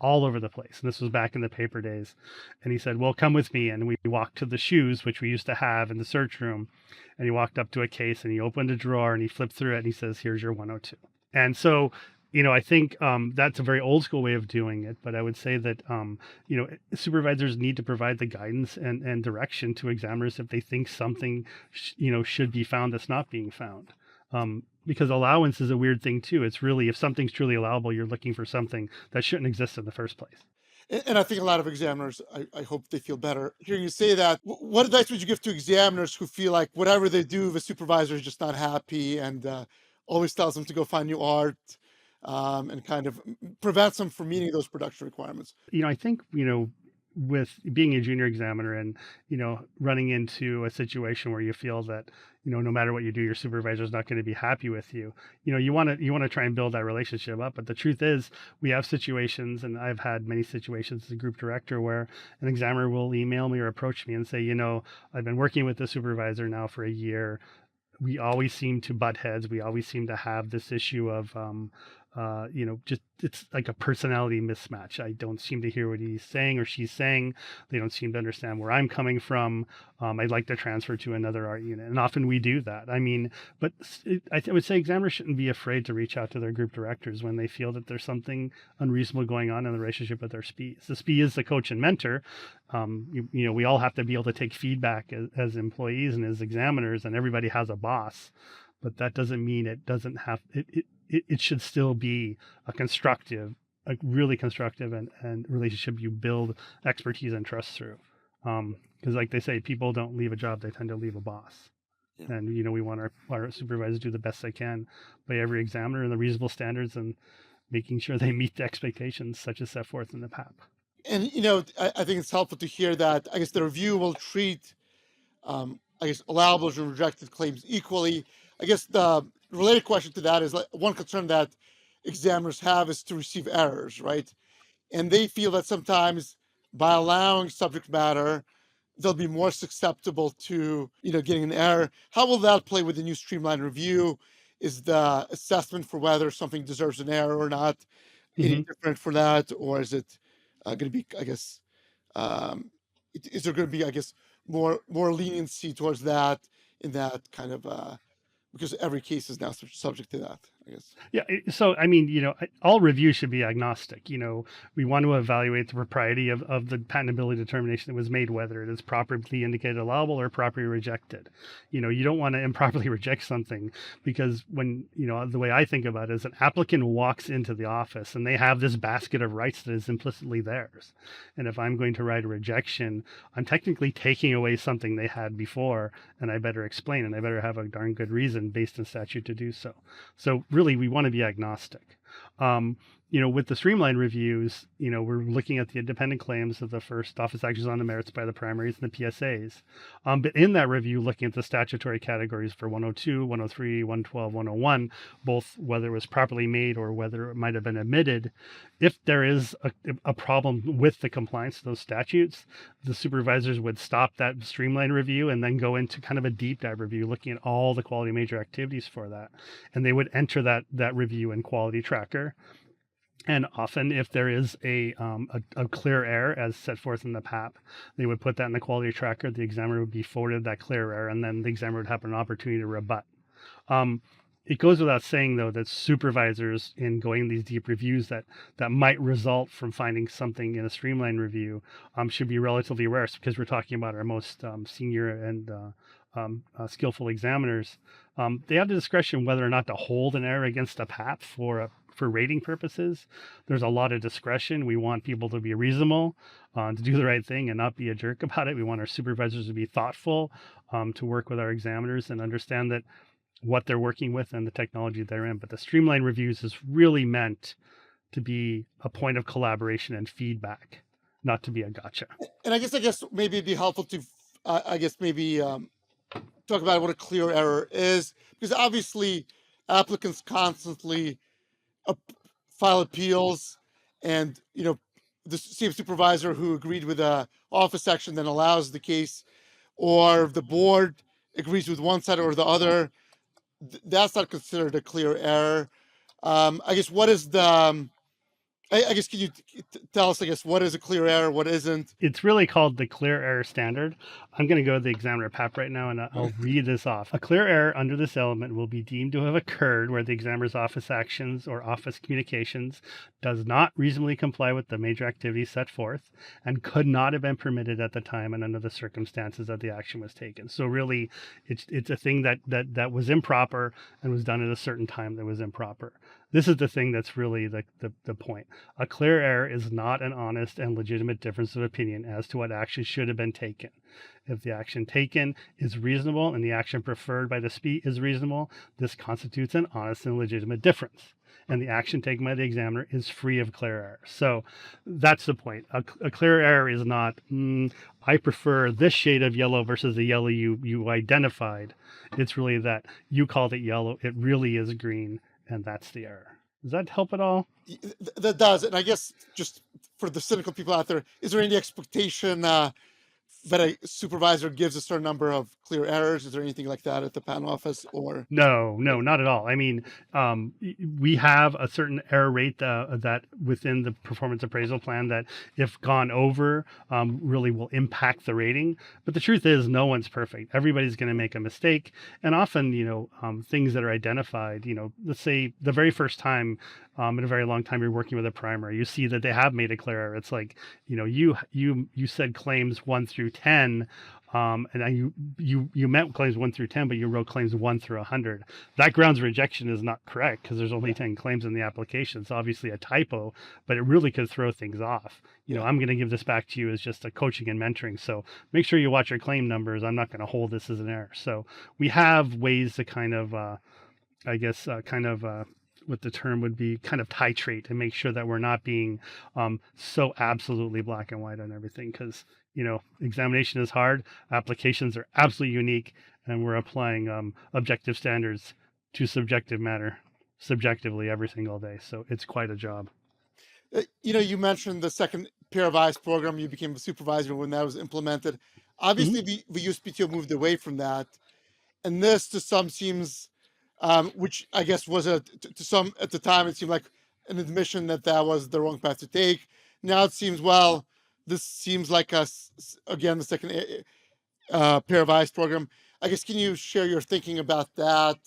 Speaker 3: all over the place. And this was back in the paper days. And he said, well, come with me. And we walked to the shoes, which we used to have in the search room. And he walked up to a case and he opened a drawer and he flipped through it and he says, here's your 102. And so, I think that's a very old school way of doing it. But I would say that, supervisors need to provide the guidance and direction to examiners if they think something, should be found that's not being found. Because allowance is a weird thing too. It's really, if something's truly allowable, you're looking for something that shouldn't exist in the first place.
Speaker 2: And I think a lot of examiners, I hope they feel better hearing you say that. What advice would you give to examiners who feel like whatever they do, the supervisor is just not happy and always tells them to go find new art, and kind of prevents them from meeting those production requirements?
Speaker 3: I think, with being a junior examiner and, running into a situation where you feel that, no matter what you do, your supervisor is not going to be happy with you. You want to try and build that relationship up. But the truth is, we have situations, and I've had many situations as a group director where an examiner will email me or approach me and say, I've been working with the supervisor now for a year. We always seem to butt heads. We always seem to have this issue of, just it's like a personality mismatch. I don't seem to hear what he's saying or she's saying. They don't seem to understand where I'm coming from. I'd like to transfer to another art unit. And often we do that. But I would say examiners shouldn't be afraid to reach out to their group directors when they feel that there's something unreasonable going on in the relationship with their SPEs. The SPE is the coach and mentor. We all have to be able to take feedback as employees and as examiners, and everybody has a boss. But that doesn't mean it doesn't have it should still be a constructive a really constructive and relationship you build expertise and trust through. Because like they say, people don't leave a job, they tend to leave a boss.
Speaker 2: Yeah.
Speaker 3: And, we want our supervisors to do the best they can by every examiner and the reasonable standards and making sure they meet the expectations such as set forth in the PAP.
Speaker 2: And, I think it's helpful to hear that, I guess, the review will treat, I guess, allowables and rejected claims equally. I guess the related question to that is, like, one concern that examiners have is to receive errors, right? And they feel that sometimes by allowing subject matter, they'll be more susceptible to, getting an error. How will that play with the new streamlined review? Is the assessment for whether something deserves an error or not any different for that, or is it going to be, I guess, is there going to be, I guess, more leniency towards that in that kind of because every case is now subject to that, I guess.
Speaker 3: Yeah. So, I mean, all reviews should be agnostic. We want to evaluate the propriety of the patentability determination that was made, whether it is properly indicated allowable or properly rejected. You don't want to improperly reject something because when, the way I think about it is an applicant walks into the office and they have this basket of rights that is implicitly theirs. And if I'm going to write a rejection, I'm technically taking away something they had before, and I better explain, and I better have a darn good reason based in statute to do so. So really, we want to be agnostic. With the streamlined reviews, we're looking at the independent claims of the first office actions on the merits by the primaries and the PSAs. But in that review, looking at the statutory categories for 102, 103, 112, 101, both whether it was properly made or whether it might have been omitted, if there is a problem with the compliance of those statutes, the supervisors would stop that streamlined review and then go into kind of a deep dive review, looking at all the quality major activities for that. And they would enter that review in Quality Tracker. And often, if there is a clear error as set forth in the PAP, they would put that in the Quality Tracker. The examiner would be forwarded that clear error, and then the examiner would have an opportunity to rebut. It goes without saying, though, that supervisors in going these deep reviews that might result from finding something in a streamlined review should be relatively rare, because we're talking about our most senior and skillful examiners. They have the discretion whether or not to hold an error against a PAP for rating purposes. There's a lot of discretion. We want people to be reasonable, to do the right thing and not be a jerk about it. We want our supervisors to be thoughtful, to work with our examiners and understand that what they're working with and the technology they're in. But the streamlined reviews is really meant to be a point of collaboration and feedback, not to be a gotcha.
Speaker 2: And I guess maybe it'd be helpful to, talk about what a clear error is, because obviously applicants constantly file appeals, and the same supervisor who agreed with the office action then allows the case, or the board agrees with one side or the other. That's not considered a clear error. I guess what is the I guess, can you tell us, I guess, what is a clear error, what isn't?
Speaker 3: It's really called the clear error standard. I'm going to go to the examiner PAP right now, and I'll read this off. A clear error under this element will be deemed to have occurred where the examiner's office actions or office communications does not reasonably comply with the major activities set forth and could not have been permitted at the time and under the circumstances that the action was taken. So really, it's a thing that was improper and was done at a certain time that was improper. This is the thing that's really the point. A clear error is not an honest and legitimate difference of opinion as to what action should have been taken. If the action taken is reasonable and the action preferred by the SPE is reasonable, this constitutes an honest and legitimate difference. And the action taken by the examiner is free of clear error. So that's the point. A clear error is not, I prefer this shade of yellow versus the yellow you identified. It's really that you called it yellow, it really is green, and that's the error. Does that help at all?
Speaker 2: That does. And I guess just for the cynical people out there, is there any expectation that a supervisor gives a certain number of clear errors? Is there anything like that at the patent office? Or
Speaker 3: No, not at all. I mean, we have a certain error rate that within the performance appraisal plan that if gone over really will impact the rating. But the truth is no one's perfect. Everybody's going to make a mistake. And often, things that are identified, let's say the very first time in a very long time you're working with a primary, you see that they have made a clear error. It's like, you said claims 1 through 10 And you meant claims 1 through 10, but you wrote claims 1 through 100. That grounds of rejection is not correct because there's only 10 claims in the application. It's obviously a typo, but it really could throw things off. I'm going to give this back to you as just a coaching and mentoring. So make sure you watch your claim numbers. I'm not going to hold this as an error. So we have ways to kind of, what the term would be, kind of titrate and make sure that we're not being so absolutely black and white on everything, because examination is hard, applications are absolutely unique, and we're applying objective standards to subjective matter subjectively every single day. So it's quite a job.
Speaker 2: You mentioned the second pair of eyes program. You became a supervisor when that was implemented. Obviously, the USPTO moved away from that, and this to some seems, which I guess was to some at the time, it seemed like an admission that was the wrong path to take. Now it seems, well, this seems like again the second pair of eyes program. I guess, can you share your thinking about that?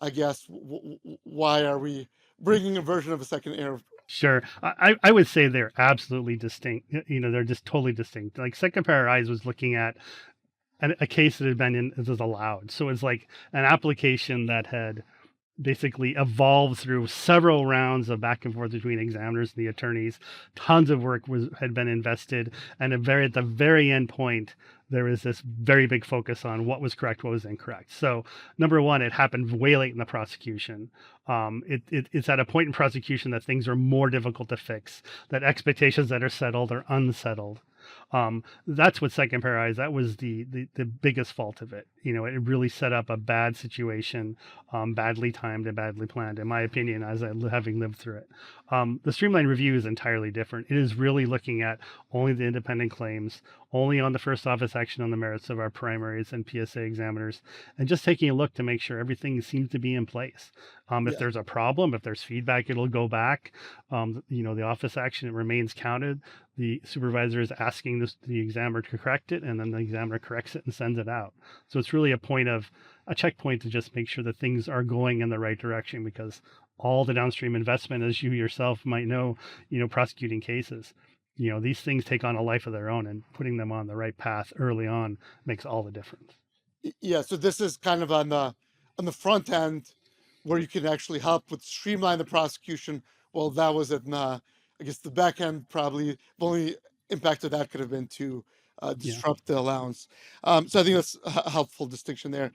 Speaker 2: I guess why are we bringing a version of a second air?
Speaker 3: Sure. I would say they're absolutely distinct. They're just totally distinct. Like second pair of eyes was looking at a case that had been in, it was allowed. So it's like an application that had basically evolved through several rounds of back and forth between examiners and the attorneys. Tons of work had been invested, and at the very end point, there was this very big focus on what was correct, what was incorrect. So number one, it happened way late in the prosecution. It's at a point in prosecution that things are more difficult to fix, that expectations that are settled are unsettled. That's what second pair of eyes, that was the biggest fault of it. It really set up a bad situation, badly timed and badly planned, in my opinion, as having lived through it. The streamlined review is entirely different. It is really looking at only the independent claims, only on the first office action on the merits of our primaries and PSA examiners, and just taking a look to make sure everything seems to be in place. If there's a problem, if there's feedback, it'll go back. The office action, it remains counted. The supervisor is asking the examiner to correct it, and then the examiner corrects it and sends it out. So it's really a checkpoint to just make sure that things are going in the right direction, because all the downstream investment, as you yourself might know, prosecuting cases, these things take on a life of their own, and putting them on the right path early on makes all the difference.
Speaker 2: Yeah. So this is kind of on the front end where you can actually help with streamline the prosecution. Well, that was at I guess the back end, probably the only impact of that could have been to disrupt the allowance. So I think that's a helpful distinction there.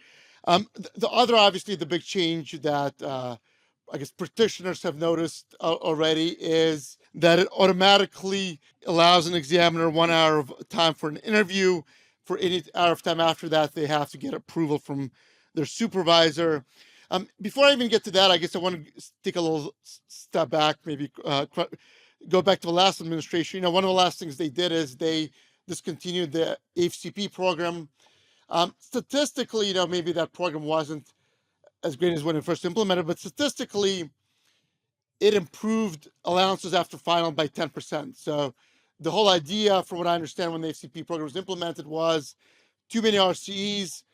Speaker 2: The other, obviously, the big change that I guess petitioners have noticed already is that it automatically allows an examiner 1 hour of time for an interview. For any hour of time after that, they have to get approval from their supervisor. Before I even get to that, I guess I want to take a little step back, maybe go back to the last administration. One of the last things they did is they discontinued the HCP program. Statistically, maybe that program wasn't as great as when it first implemented, but statistically, it improved allowances after final by 10%. So the whole idea, from what I understand, when the HCP program was implemented, was too many RCEs.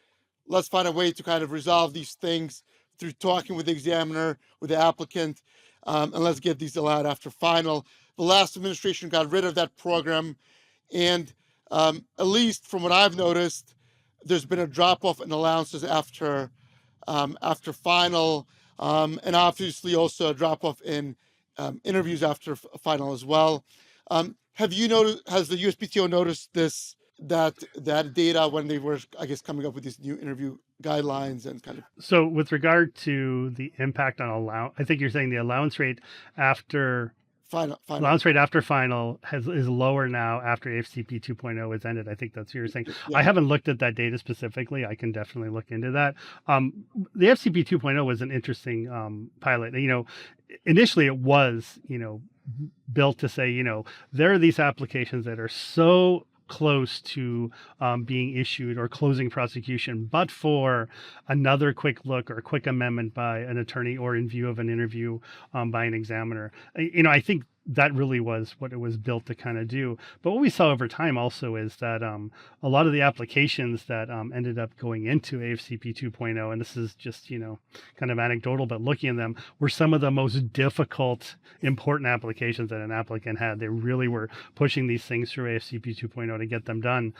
Speaker 2: Let's find a way to kind of resolve these things through talking with the examiner, with the applicant, and let's get these allowed after final. The last administration got rid of that program, and at least from what I've noticed, there's been a drop-off in allowances after final, and obviously also a drop-off in interviews after final as well. Have you noticed? Has the USPTO noticed that data when they were, I guess, coming up with these new interview guidelines and kind of?
Speaker 3: So with regard to the impact on allowance, I think you're saying the allowance rate after final. Allowance rate after final is lower now after HCP 2.0 is ended. I think that's what you're saying. Yeah. I haven't looked at that data specifically. I can definitely look into that. The HCP 2.0 was an interesting pilot. Initially it was, built to say, there are these applications that are so close to being issued or closing prosecution, but for another quick look or a quick amendment by an attorney or in view of an interview by an examiner. I think that really was what it was built to kind of do. But what we saw over time also is that a lot of the applications that ended up going into AFCP 2.0, and this is just, kind of anecdotal, but looking at them, were some of the most difficult, important applications that an applicant had. They really were pushing these things through AFCP 2.0 to get them done.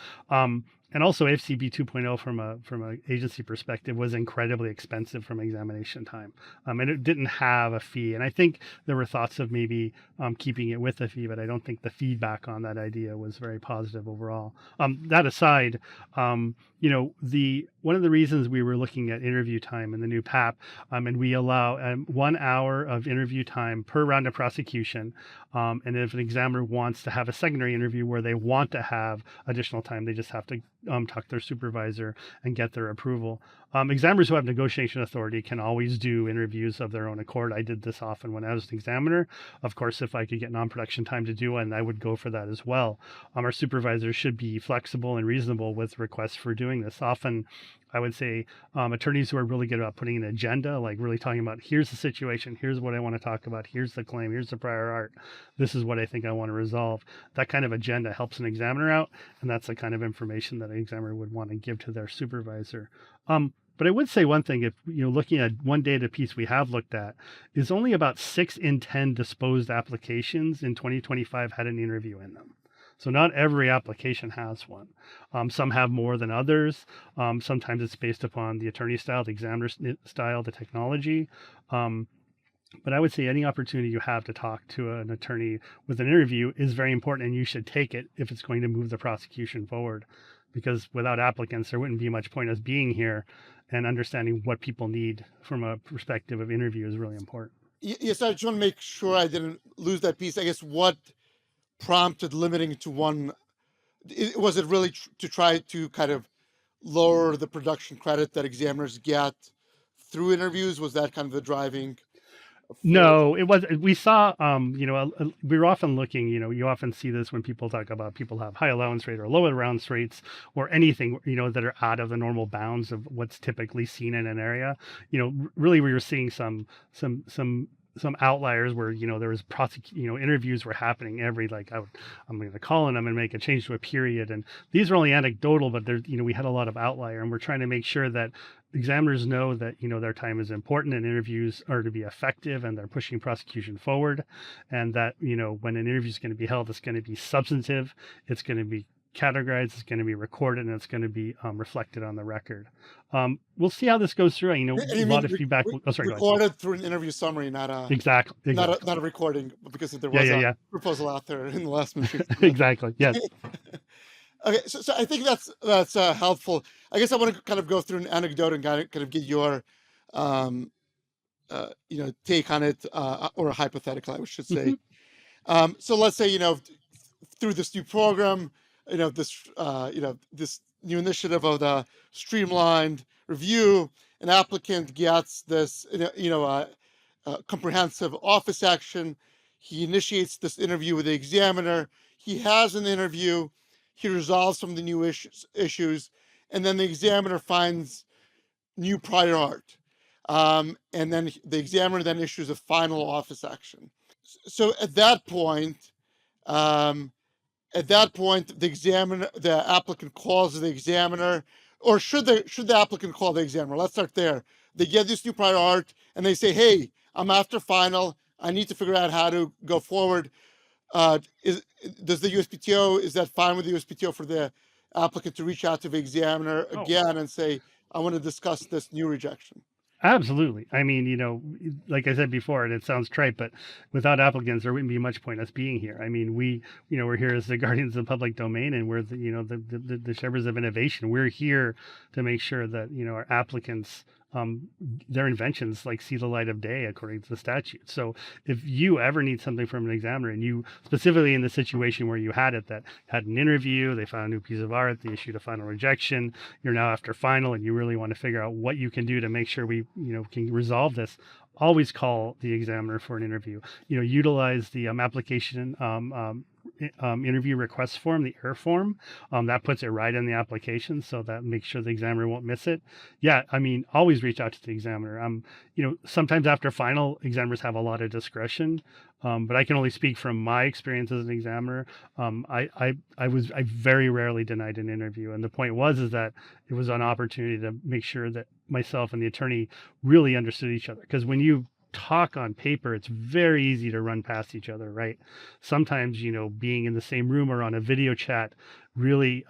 Speaker 3: And also FCB 2.0 from a agency perspective was incredibly expensive from examination time, and it didn't have a fee. And I think there were thoughts of maybe keeping it with a fee, but I don't think the feedback on that idea was very positive overall. That aside, the one of the reasons we were looking at interview time in the new PAP, and we allow 1 hour of interview time per round of prosecution. And if an examiner wants to have a secondary interview where they want to have additional time, they just have to talk to their supervisor and get their approval. Examiners who have negotiation authority can always do interviews of their own accord. I did this often when I was an examiner. Of course, if I could get non-production time to do one, I would go for that as well. Our supervisors should be flexible and reasonable with requests for doing this. Often, I would say attorneys who are really good about putting an agenda, like really talking about, here's the situation, here's what I want to talk about, here's the claim, here's the prior art, this is what I think I want to resolve. That kind of agenda helps an examiner out, and that's the kind of information that an examiner would want to give to their supervisor. But I would say one thing, if looking at one data piece we have looked at, is only about 6 in 10 disposed applications in 2025 had an interview in them. So not every application has one. Some have more than others. Sometimes it's based upon the attorney style, the examiner style, the technology. But I would say any opportunity you have to talk to an attorney with an interview is very important, and you should take it if it's going to move the prosecution forward. Because without applicants, there wouldn't be much point us being here, and understanding what people need from a perspective of interview is really important.
Speaker 2: Yes, I just want to make sure I didn't lose that piece. I guess what prompted limiting to one, was it really to try to kind of lower the production credit that examiners get through interviews? Was that kind of the driving force?
Speaker 3: No, it was. We saw, we were often looking, you often see this when people talk about people have high allowance rate or low allowance rates or anything, that are out of the normal bounds of what's typically seen in an area. Really we were seeing some outliers where there was interviews were happening every, I'm going to call on them and make a change to a period, and these are only anecdotal, but there we had a lot of outlier, and we're trying to make sure that examiners know that their time is important and interviews are to be effective and they're pushing prosecution forward, and that when an interview is going to be held, it's going to be substantive, it's going to be categorized, it's going to be recorded, and it's going to be reflected on the record. We'll see how this goes through. A lot of feedback.
Speaker 2: Recorded through an interview summary, not a
Speaker 3: exactly.
Speaker 2: not a recording, because there was a proposal out there in the last minute.
Speaker 3: Exactly. Yes.
Speaker 2: Okay, so I think that's helpful. I guess I want to kind of go through an anecdote and kind of get your take on it, or a hypothetical, I should say. So let's say through this new program, this new initiative of the streamlined review, an applicant gets this comprehensive office action. He initiates this interview with the examiner. He has an interview. He resolves some of the new issues, and then the examiner finds new prior art, and then the examiner then issues a final office action. So at that point, the applicant calls the examiner, or should the applicant call the examiner? Let's start there. They get this new prior art, and they say, "Hey, I'm after final. I need to figure out how to go forward. Does the USPTO, is that fine with the USPTO for the applicant to reach out to the examiner again and say, I want to discuss this new rejection?"
Speaker 3: Absolutely. Like I said before, and it sounds trite, but without applicants, there wouldn't be much point us being here. We're here as the guardians of the public domain, and we're the shepherds of innovation. We're here to make sure that our applicants, their inventions see the light of day according to the statute. So if you ever need something from an examiner, and you specifically in the situation where you had an interview, they found a new piece of art, they issued a final rejection, you're now after final, and you really want to figure out what you can do to make sure we can resolve this, always call the examiner for an interview. Utilize the application interview request form, the AIR form, that puts it right in the application, so that makes sure the examiner won't miss it. Always reach out to the examiner. Sometimes after final, examiners have a lot of discretion, but I can only speak from my experience as an examiner. I very rarely denied an interview, and the point is that it was an opportunity to make sure that myself and the attorney really understood each other, because when you talk on paper, it's very easy to run past each other, right? Sometimes being in the same room or on a video chat really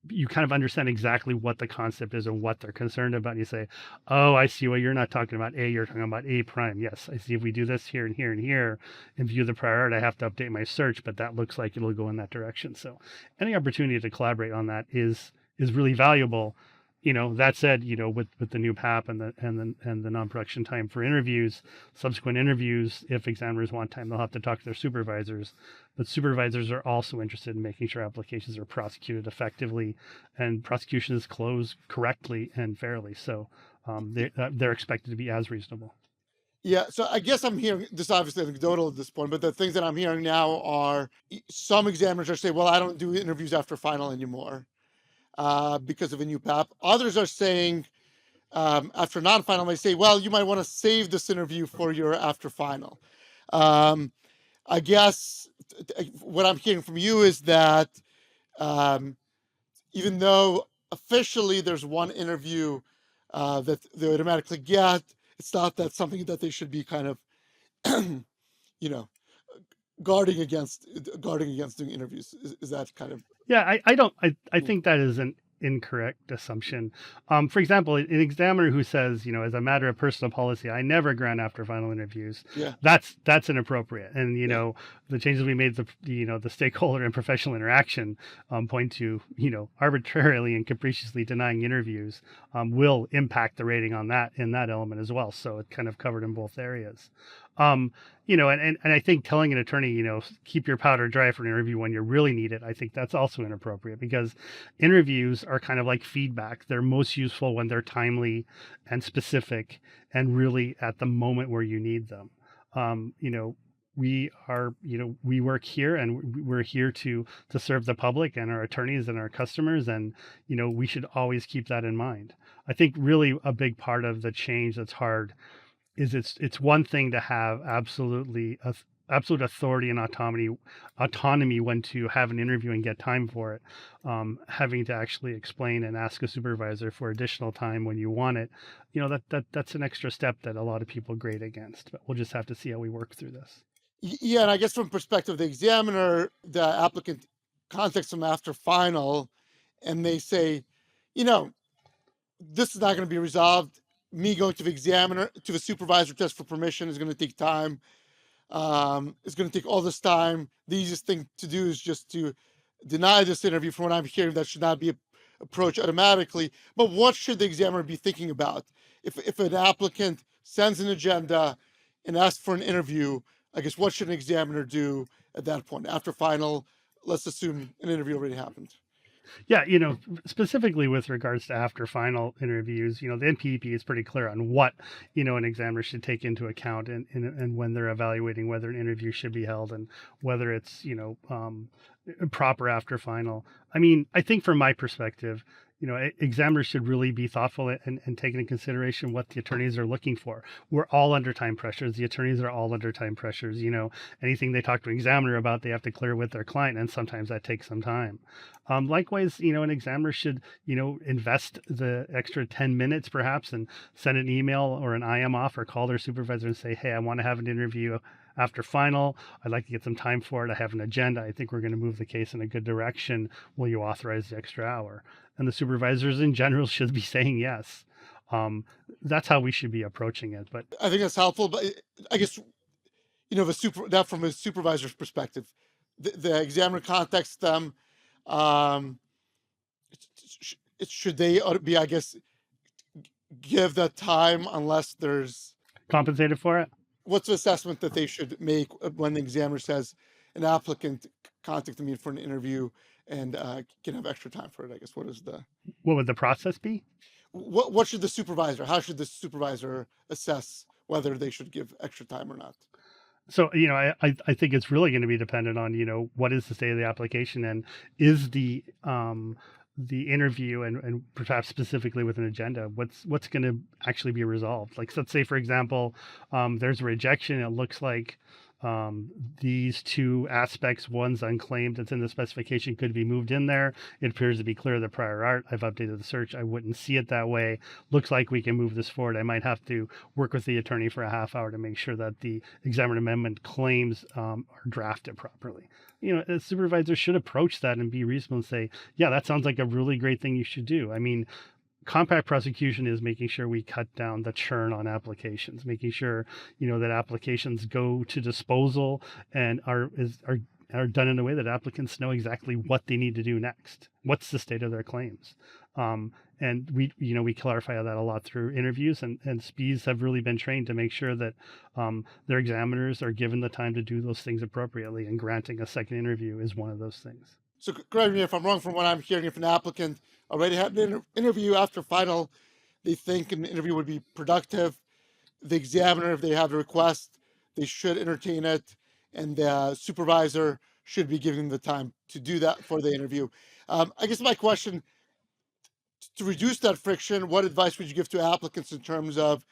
Speaker 3: you kind of understand exactly what the concept is and what they're concerned about. And you say, oh, I see. Well, you're not talking about A, you're talking about A prime. Yes, I see. If we do this here and here and here and view the prior art, I have to update my search, but that looks like it'll go in that direction. So any opportunity to collaborate on that is really valuable. That said, with the new PAP and the non-production time for interviews, subsequent interviews, if examiners want time, they'll have to talk to their supervisors. But supervisors are also interested in making sure applications are prosecuted effectively and prosecutions close correctly and fairly. So they're expected to be as reasonable.
Speaker 2: Yeah, so I guess I'm hearing this, obviously anecdotal at this point, but the things that I'm hearing now are some examiners are saying, well, I don't do interviews after final anymore because of a new PAP. Others are saying after non-final, they say, well, you might want to save this interview for your after final. I guess what I'm hearing from you is that even though officially there's one interview that they automatically get, it's not that something that they should be kind of, guarding against doing interviews. Is that kind of?
Speaker 3: Yeah, I think that is an incorrect assumption. For example, an examiner who says, as a matter of personal policy, I never grant after final interviews.
Speaker 2: Yeah.
Speaker 3: That's inappropriate. And, the changes we made, the stakeholder and professional interaction point to, arbitrarily and capriciously denying interviews will impact the rating on that in that element as well. So it's kind of covered in both areas. And I think telling an attorney, keep your powder dry for an interview when you really need it, I think that's also inappropriate, because interviews are kind of like feedback. They're most useful when they're timely and specific and really at the moment where you need them. We work here and we're here to serve the public and our attorneys and our customers. And, we should always keep that in mind. I think really a big part of the change that's hard is it's one thing to have absolute authority and autonomy when to have an interview and get time for it. Having to actually explain and ask a supervisor for additional time when you want it, that's an extra step that a lot of people grade against. But we'll just have to see how we work through this.
Speaker 2: Yeah, and I guess from perspective of the examiner, the applicant contacts them after final, and they say, this is not going to be resolved. Me going to the examiner, to the supervisor just for permission is going to take time. It's going to take all this time. The easiest thing to do is just to deny this interview. From what I'm hearing, that should not be approached automatically. But what should the examiner be thinking about? If an applicant sends an agenda and asks for an interview, I guess what should an examiner do at that point? After final, let's assume an interview already happened.
Speaker 3: Yeah, specifically with regards to after final interviews, the NPEP is pretty clear on what, an examiner should take into account and when they're evaluating whether an interview should be held and whether it's, proper after final. I mean, I think from my perspective, examiners should really be thoughtful and take into consideration what the attorneys are looking for. We're all under time pressures. The attorneys are all under time pressures. Anything they talk to an examiner about, they have to clear with their client, and sometimes that takes some time. Likewise, an examiner should, invest the extra 10 minutes perhaps and send an email or an IM off or call their supervisor and say, hey, I want to have an interview after final. I'd like to get some time for it. I have an agenda. I think we're going to move the case in a good direction. Will you authorize the extra hour? And the supervisors in general should be saying yes. That's how we should be approaching it. But
Speaker 2: I think that's helpful. But I guess, that from a supervisor's perspective, the examiner contacts them. Should they be, I guess, give that time unless there's
Speaker 3: compensated for it?
Speaker 2: What's the assessment that they should make when the examiner says an applicant contacted me for an interview and can have extra time for it? I guess what
Speaker 3: would the process be?
Speaker 2: What should the supervisor? How should the supervisor assess whether they should give extra time or not?
Speaker 3: So, I think it's really going to be dependent on, what is the state of the application and is the interview and perhaps specifically with an agenda, what's going to actually be resolved. Like, let's say, for example, there's a rejection. It looks like these two aspects, one's unclaimed, that's in the specification, could be moved in there. It appears to be clear of the prior art. I've updated the search. I wouldn't see it that way. Looks like we can move this forward. I might have to work with the attorney for a half hour to make sure that the examiner amendment claims are drafted properly. A supervisor should approach that and be reasonable and say, yeah, that sounds like a really great thing you should do. I mean, compact prosecution is making sure we cut down the churn on applications, making sure that applications go to disposal and are done in a way that applicants know exactly what they need to do next. What's the state of their claims? And we clarify that a lot through interviews, and SPEs have really been trained to make sure that their examiners are given the time to do those things appropriately, and granting a second interview is one of those things.
Speaker 2: So correct me if I'm wrong. From what I'm hearing, if an applicant already had an interview after final, they think an interview would be productive, the examiner, if they have a request, they should entertain it, and the supervisor should be giving them the time to do that for the interview. I guess my question, to reduce that friction, what advice would you give to applicants in terms of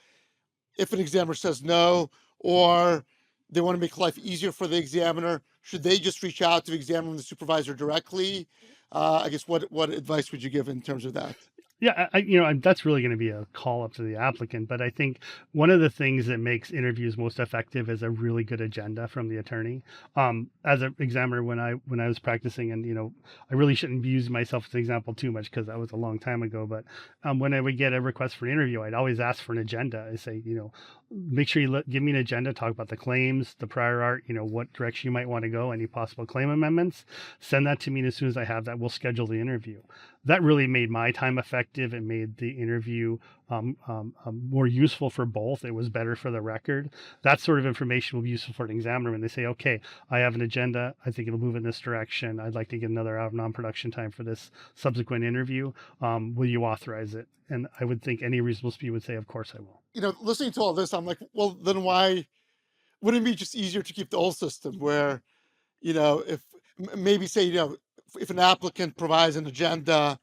Speaker 2: if an examiner says no, or they want to make life easier for the examiner, should they just reach out to the examiner and the supervisor directly? I guess what advice would you give in terms of that?
Speaker 3: Yeah, that's really going to be a call up to the applicant. But I think one of the things that makes interviews most effective is a really good agenda from the attorney. As an examiner, when I was practicing, and I really shouldn't use myself as an example too much because that was a long time ago. But when I would get a request for an interview, I'd always ask for an agenda. I say, make sure you give me an agenda, talk about the claims, the prior art, what direction you might want to go, any possible claim amendments. Send that to me, and as soon as I have that, we'll schedule the interview. That really made my time effective. It made the interview more useful for both. It was better for the record. That sort of information will be useful for an examiner when they say, okay, I have an agenda. I think it'll move in this direction. I'd like to get another hour of non-production time for this subsequent interview. Will you authorize it? And I would think any reasonable SPE would say, of course I will.
Speaker 2: Listening to all this, I'm like, well, then why wouldn't it be just easier to keep the old system where, if maybe say, if an applicant provides an agenda,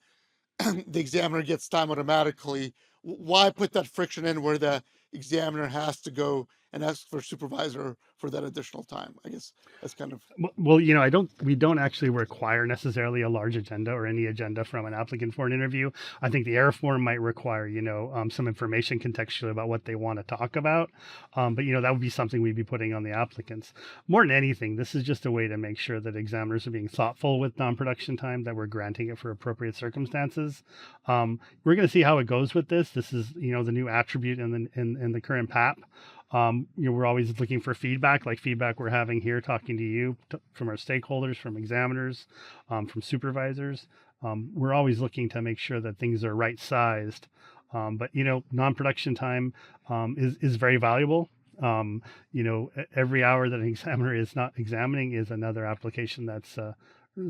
Speaker 2: the examiner gets time automatically. Why put that friction in where the examiner has to go and ask for supervisor for that additional time? I guess that's kind of.
Speaker 3: Well, we don't actually require necessarily a large agenda or any agenda from an applicant for an interview. I think the error form might require, some information contextually about what they want to talk about. But that would be something we'd be putting on the applicants. More than anything, this is just a way to make sure that examiners are being thoughtful with non-production time, that we're granting it for appropriate circumstances. We're going to see how it goes with this. This is, the new attribute in the current PAP. We're always looking for feedback, like feedback we're having here, talking to you, from our stakeholders, from examiners, from supervisors. We're always looking to make sure that things are right sized. But non-production time is very valuable. Every hour that an examiner is not examining is another application that's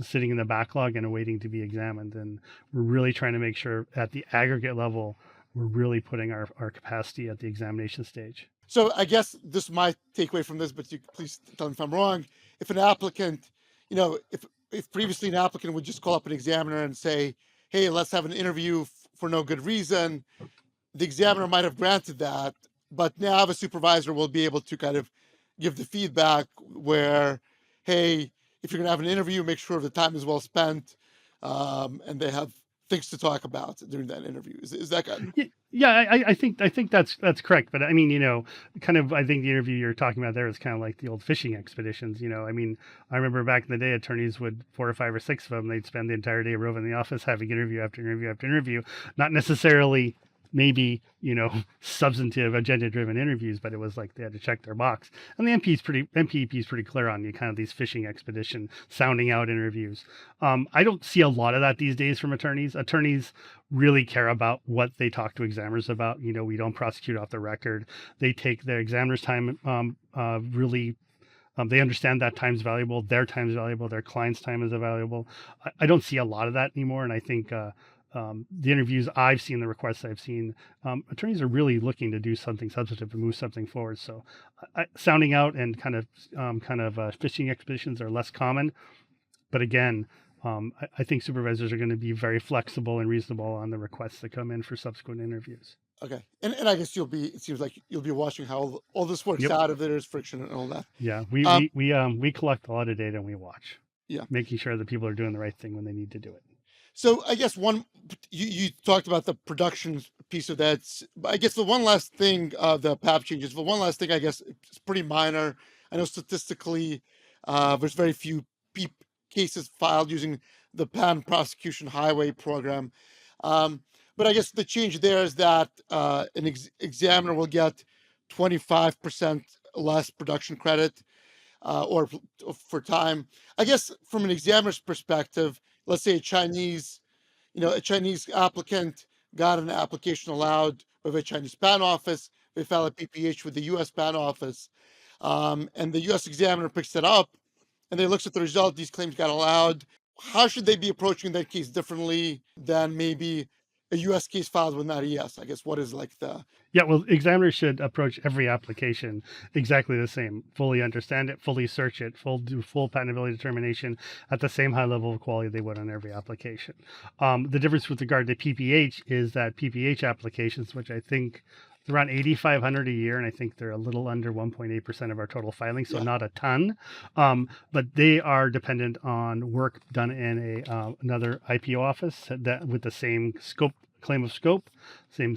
Speaker 3: sitting in the backlog and awaiting to be examined. And we're really trying to make sure at the aggregate level, we're really putting our capacity at the examination stage.
Speaker 2: So I guess this is my takeaway from this, but you please tell me if I'm wrong. If an applicant, if previously an applicant would just call up an examiner and say, hey, let's have an interview for no good reason, the examiner might have granted that, but now the supervisor will be able to kind of give the feedback where, hey, if you're going to have an interview, make sure the time is well spent, and they have things to talk about during that interview. Is that kind of?
Speaker 3: Yeah, I think that's correct. But I mean, I think the interview you're talking about there is kind of like the old fishing expeditions. I remember back in the day, attorneys would 4 or 5 or 6 of them, they'd spend the entire day roving the office, having interview after interview after interview, not necessarily maybe, substantive agenda-driven interviews, but it was like they had to check their box. And the MPEP is pretty clear on kind of these fishing expedition, sounding out interviews. I don't see a lot of that these days from attorneys. Attorneys really care about what they talk to examiners about. We don't prosecute off the record. They take their examiner's time really. They understand that time's valuable, their time's valuable, their client's time is valuable. I don't see a lot of that anymore, and I think the interviews I've seen, the requests I've seen, attorneys are really looking to do something substantive to move something forward. So sounding out and kind of fishing expeditions are less common. But again, I think supervisors are going to be very flexible and reasonable on the requests that come in for subsequent interviews.
Speaker 2: Okay. And I guess it seems like you'll be watching how all this works
Speaker 3: Yep.
Speaker 2: out, if there's friction and all that.
Speaker 3: Yeah.
Speaker 2: Um,
Speaker 3: We collect a lot of data and we watch,
Speaker 2: yeah.
Speaker 3: making sure that people are doing the right thing when they need to do it.
Speaker 2: So I guess you talked about the production piece of that. I guess the one last thing, the PAP changes. The one last thing, I guess, it's pretty minor. I know statistically, there's very few cases filed using the patent prosecution highway program. Um, but I guess the change there is that an examiner will get 25% less production credit, or for time. I guess from an examiner's perspective, let's say a Chinese applicant got an application allowed with a Chinese patent office. They file a PPH with the U.S. patent office, and the U.S. examiner picks it up, and they looks at the result. These claims got allowed. How should they be approaching that case differently than maybe a U.S. case filed with not ES? I guess what is like the
Speaker 3: Yeah, well, examiners should approach every application exactly the same. Fully understand it, fully search it, do full patentability determination at the same high level of quality they would on every application. The difference with regard to PPH is that PPH applications, which I think is around 8,500 a year, and I think they're a little under 1.8% of our total filings, so
Speaker 2: Yeah.
Speaker 3: not a ton. But they are dependent on work done in another IPO office that with the same claim of scope, same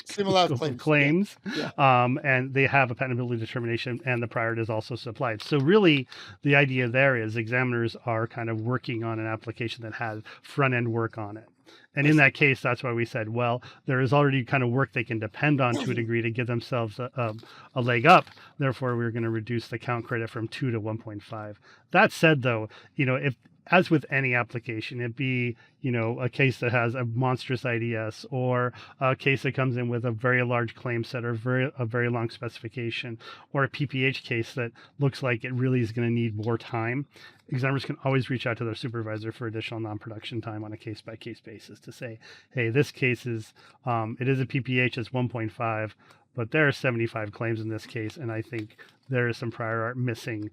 Speaker 2: similar
Speaker 3: scope of
Speaker 2: claims?
Speaker 3: claims,
Speaker 2: Yeah.
Speaker 3: and they have a patentability determination, and the prior is also supplied. So really, the idea there is examiners are kind of working on an application that has front end work on it. And in that case, that's why we said, well, there is already kind of work they can depend on to a degree to give themselves a leg up. Therefore, we're going to reduce the count credit from 2 to 1.5. That said, though, if as with any application, it be, a case that has a monstrous IDS, or a case that comes in with a very large claim set, or a very long specification, or a PPH case that looks like it really is going to need more time, examiners can always reach out to their supervisor for additional non-production time on a case-by-case basis to say, hey, this case is, it is a PPH, it's 1.5, but there are 75 claims in this case, and I think there is some prior art missing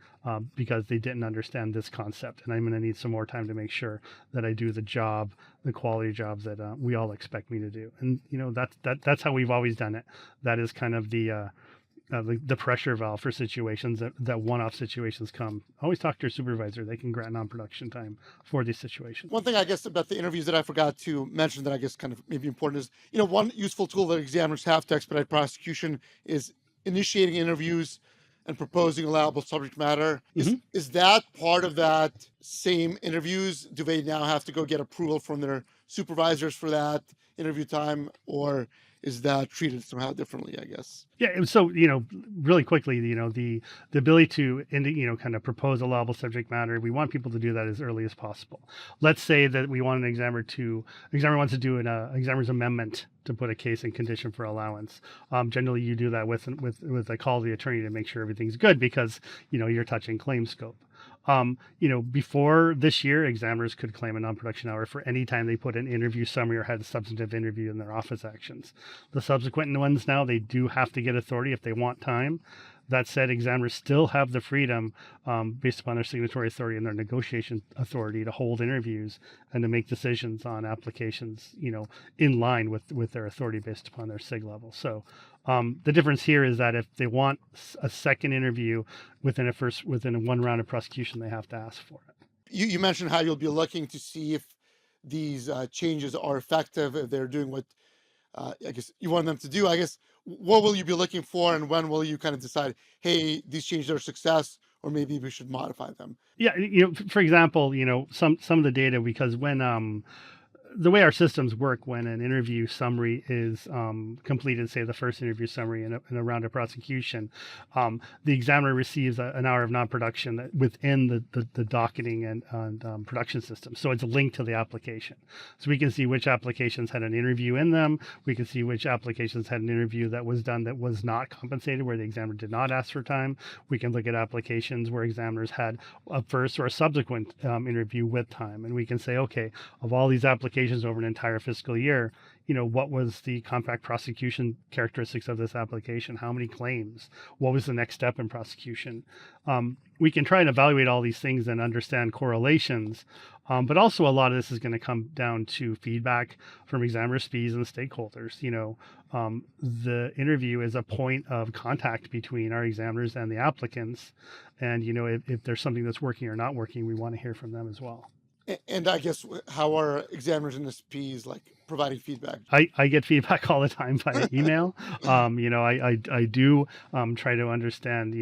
Speaker 3: because they didn't understand this concept, and I'm going to need some more time to make sure that I do the job, the quality jobs that we all expect me to do. And that's how we've always done it. That is kind of the pressure valve for situations that one-off situations come. Always talk to your supervisor. They can grant non-production time for these situations.
Speaker 2: One thing I guess about the interviews that I forgot to mention that I guess kind of maybe important is, one useful tool that examiners have to expedite prosecution is initiating interviews and proposing allowable subject matter. Is that part of that same interviews? Do they now have to go get approval from their supervisors for that interview time, or is that treated somehow differently, I guess?
Speaker 3: Yeah. So, really quickly, the ability to, kind of propose allowable subject matter, we want people to do that as early as possible. Let's say that we want an examiner wants to do an examiner's amendment to put a case in condition for allowance. Generally, you do that with a call to the attorney to make sure everything's good because, you're touching claim scope. Before this year, examiners could claim a non-production hour for any time they put an interview summary or had a substantive interview in their office actions. The subsequent ones now, they do have to get authority if they want time. That said, examiners still have the freedom, based upon their signatory authority and their negotiation authority, to hold interviews and to make decisions on applications, in line with their authority based upon their SIG level. So the difference here is that if they want a second interview within one round of prosecution, they have to ask for it.
Speaker 2: You mentioned how you'll be looking to see if these changes are effective, if they're doing what I guess you want them to do. I guess what will you be looking for, and when will you kind of decide, hey, these changes are a success, or maybe we should modify them?
Speaker 3: Yeah, for example, some of the data, because when the way our systems work, when an interview summary is completed, say the first interview summary in a round of prosecution, the examiner receives an hour of non-production within the docketing and production system. So it's linked to the application. So we can see which applications had an interview in them. We can see which applications had an interview that was done that was not compensated, where the examiner did not ask for time. We can look at applications where examiners had a first or a subsequent interview with time. And we can say, okay, of all these applications applications over an entire fiscal year, what was the compact prosecution characteristics of this application? How many claims? What was the next step in prosecution? We can try and evaluate all these things and understand correlations, but also a lot of this is going to come down to feedback from examiners, SPEs, and stakeholders. The interview is a point of contact between our examiners and the applicants, and if there's something that's working or not working, we want to hear from them as well.
Speaker 2: And I guess how are examiners and SPs like providing feedback?
Speaker 3: I get feedback all the time via email. I do try to understand,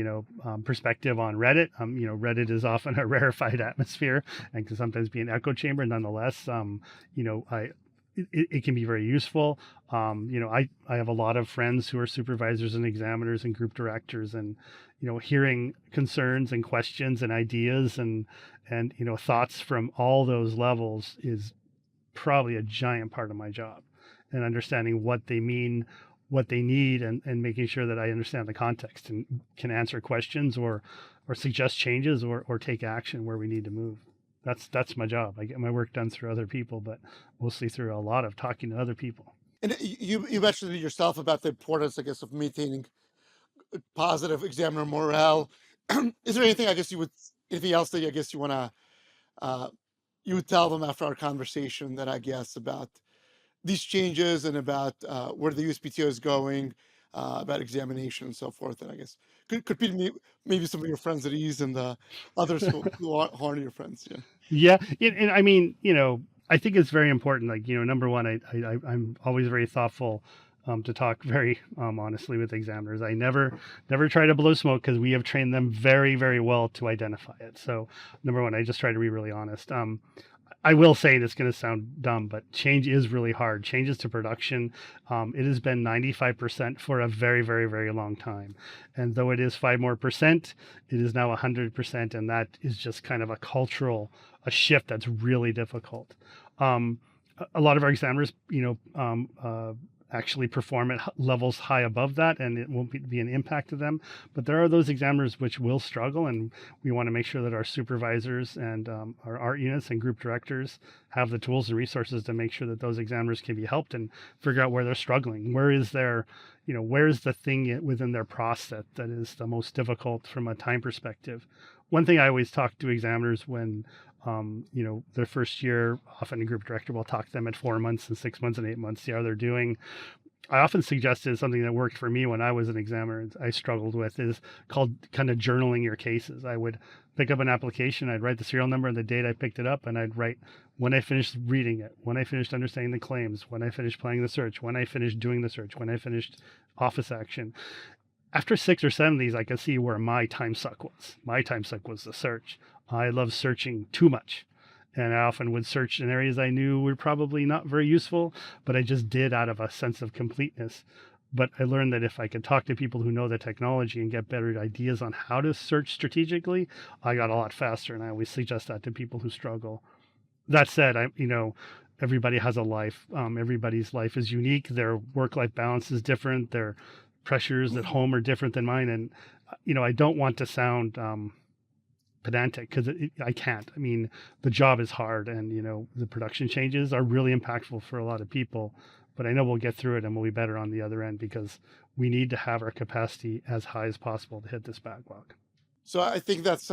Speaker 3: perspective on Reddit. Reddit is often a rarefied atmosphere and can sometimes be an echo chamber. Nonetheless, it can be very useful. I have a lot of friends who are supervisors and examiners and group directors, and hearing concerns and questions and ideas and thoughts from all those levels is probably a giant part of my job, and understanding what they mean, what they need, and making sure that I understand the context and can answer questions or suggest changes or take action where we need to move. That's my job. I get my work done through other people, but mostly through a lot of talking to other people.
Speaker 2: And you mentioned it yourself about the importance, I guess, of maintaining positive examiner morale. Is there anything anything else that I guess you want to you would tell them after our conversation that I guess about these changes and about where the USPTO is going, about examination and so forth, and I guess could put maybe some of your friends at ease and the others who aren't your friends.
Speaker 3: Yeah, and I mean, I think it's very important. Like, number one, I'm always very thoughtful to talk very honestly with examiners. I never try to blow smoke, because we have trained them very, very well to identify it. So number one, I just try to be really honest. I will say, and it's going to sound dumb, but change is really hard. Changes to production, it has been 95% for a very, very, very long time. And though it is 5% more, it is now 100%. And that is just kind of a shift that's really difficult. A lot of our examiners, actually perform at levels high above that, and it won't be an impact to them. But there are those examiners which will struggle, and we want to make sure that our supervisors and our art units and group directors have the tools and resources to make sure that those examiners can be helped and figure out where they're struggling. Where is where's the thing within their process that is the most difficult from a time perspective? One thing I always talk to examiners when their first year, often a group director will talk to them at 4 months and 6 months and 8 months, see how they're doing. I often suggested something that worked for me when I was an examiner, I struggled with, is called kind of journaling your cases. I would pick up an application, I'd write the serial number and the date I picked it up, and I'd write when I finished reading it, when I finished understanding the claims, when I finished playing the search, when I finished doing the search, when I finished office action. After 6 or 7 of these, I could see where my time suck was. My time suck was the search. I love searching too much. And I often would search in areas I knew were probably not very useful, but I just did out of a sense of completeness. But I learned that if I could talk to people who know the technology and get better ideas on how to search strategically, I got a lot faster. And I always suggest that to people who struggle. That said, everybody has a life. Everybody's life is unique. Their work-life balance is different. Their pressures at home are different than mine. And, I don't want to sound pedantic, because I can't. I mean, the job is hard, and, the production changes are really impactful for a lot of people. But I know we'll get through it, and we'll be better on the other end, because we need to have our capacity as high as possible to hit this backlog.
Speaker 2: So I think that's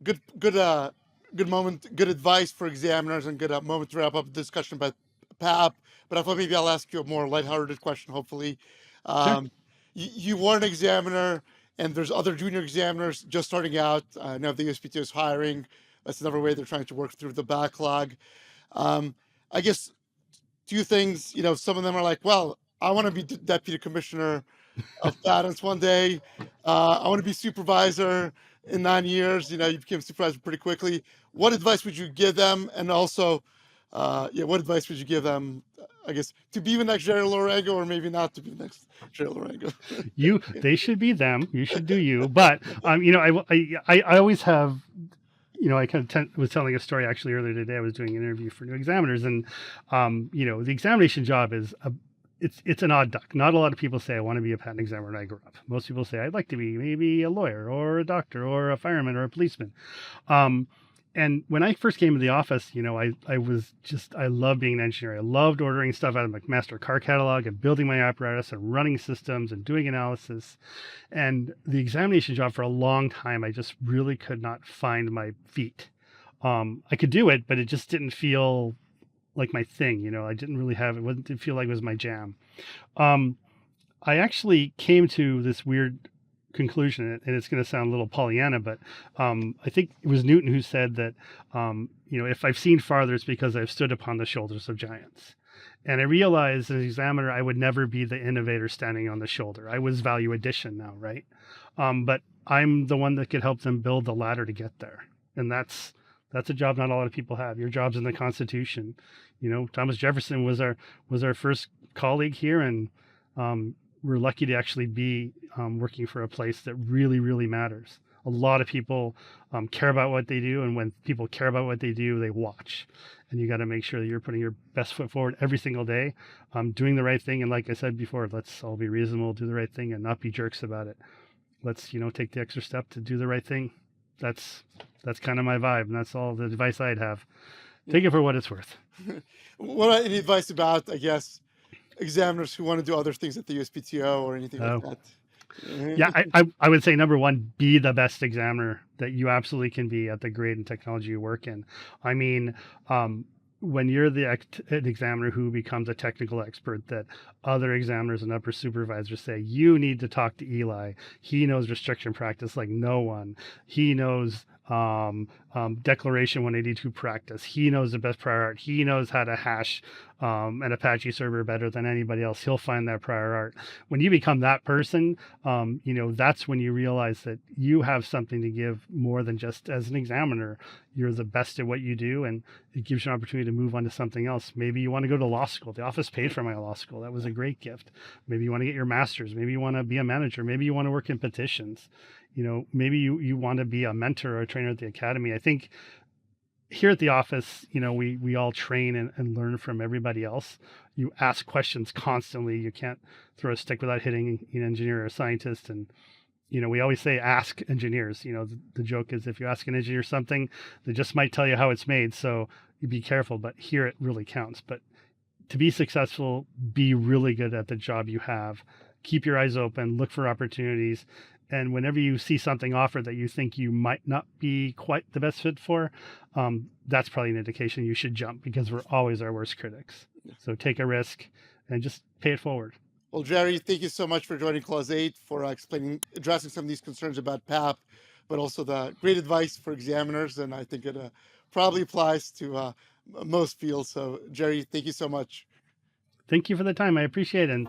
Speaker 2: good moment, good advice for examiners, and good moment to wrap up the discussion about PAP. But I thought maybe I'll ask you a more lighthearted question, hopefully.
Speaker 3: Sure.
Speaker 2: You were an examiner, and there's other junior examiners just starting out. I know the USPTO is hiring. That's another way they're trying to work through the backlog. I guess 2 things, some of them are like, well, I want to be deputy commissioner of patents one day. I want to be supervisor in 9 years. You became supervisor pretty quickly. What advice would you give them? And also, what advice would you give them, I guess, to be the next Jerry Lorengo, or maybe not to be the next Jerry Lorengo?
Speaker 3: They should be them. You should do you. But, I always have, I kind of was telling a story actually earlier today. I was doing an interview for new examiners, and, the examination job is it's an odd duck. Not a lot of people say, I want to be a patent examiner when I grow up. Most people say, I'd like to be maybe a lawyer or a doctor or a fireman or a policeman. And when I first came to the office, I loved being an engineer. I loved ordering stuff out of my master car catalog and building my apparatus and running systems and doing analysis. And the examination job for a long time, I just really could not find my feet. I could do it, but it just didn't feel like my thing. I didn't really have it. Didn't feel like it was my jam. I actually came to this weird conclusion, and it's going to sound a little Pollyanna, but I think it was Newton who said that, if I've seen farther, it's because I've stood upon the shoulders of giants. And I realized as an examiner, I would never be the innovator standing on the shoulder. I was value addition now, right? But I'm the one that could help them build the ladder to get there. And that's a job not a lot of people have. Your job's in the Constitution. Thomas Jefferson was our first colleague here, and we're lucky to actually be working for a place that really, really matters. A lot of people care about what they do, and when people care about what they do, they watch. And you got to make sure that you're putting your best foot forward every single day, doing the right thing. And like I said before, let's all be reasonable, do the right thing, and not be jerks about it. Let's take the extra step to do the right thing. That's kind of my vibe, and that's all the advice I'd have. Take it for what it's worth.
Speaker 2: What any advice about, I guess, examiners who want to do other things at the USPTO or anything like that?
Speaker 3: Yeah, I would say number one, be the best examiner that you absolutely can be at the grade and technology you work in. I mean, when you're an examiner who becomes a technical expert, that other examiners and upper supervisors say, you need to talk to Eli. He knows restriction practice like no one. He knows Declaration 182 practice. He knows the best prior art. He knows how to hash an Apache server better than anybody else. He'll find that prior art. When you become that person, that's when you realize that you have something to give more than just as an examiner. You're the best at what you do, and it gives you an opportunity to move on to something else. Maybe you want to go to law school. The office paid for my law school. That was a great gift. Maybe you want to get your master's. Maybe you want to be a manager. Maybe you want to work in petitions. Maybe you want to be a mentor or a trainer at the academy. I think here at the office, we all train and learn from everybody else. You ask questions constantly. You can't throw a stick without hitting an engineer or a scientist. And, we always say, ask engineers. The joke is if you ask an engineer something, they just might tell you how it's made. So you be careful, but here it really counts. But to be successful, be really good at the job you have. Keep your eyes open, look for opportunities. And whenever you see something offered that you think you might not be quite the best fit for, that's probably an indication you should jump, because we're always our worst critics. So take a risk and just pay it forward.
Speaker 2: Well, Jerry, thank you so much for joining Clause 8, for addressing some of these concerns about PAP, but also the great advice for examiners. And I think it probably applies to most fields. So, Jerry, thank you so much.
Speaker 3: Thank you for the time. I appreciate it. And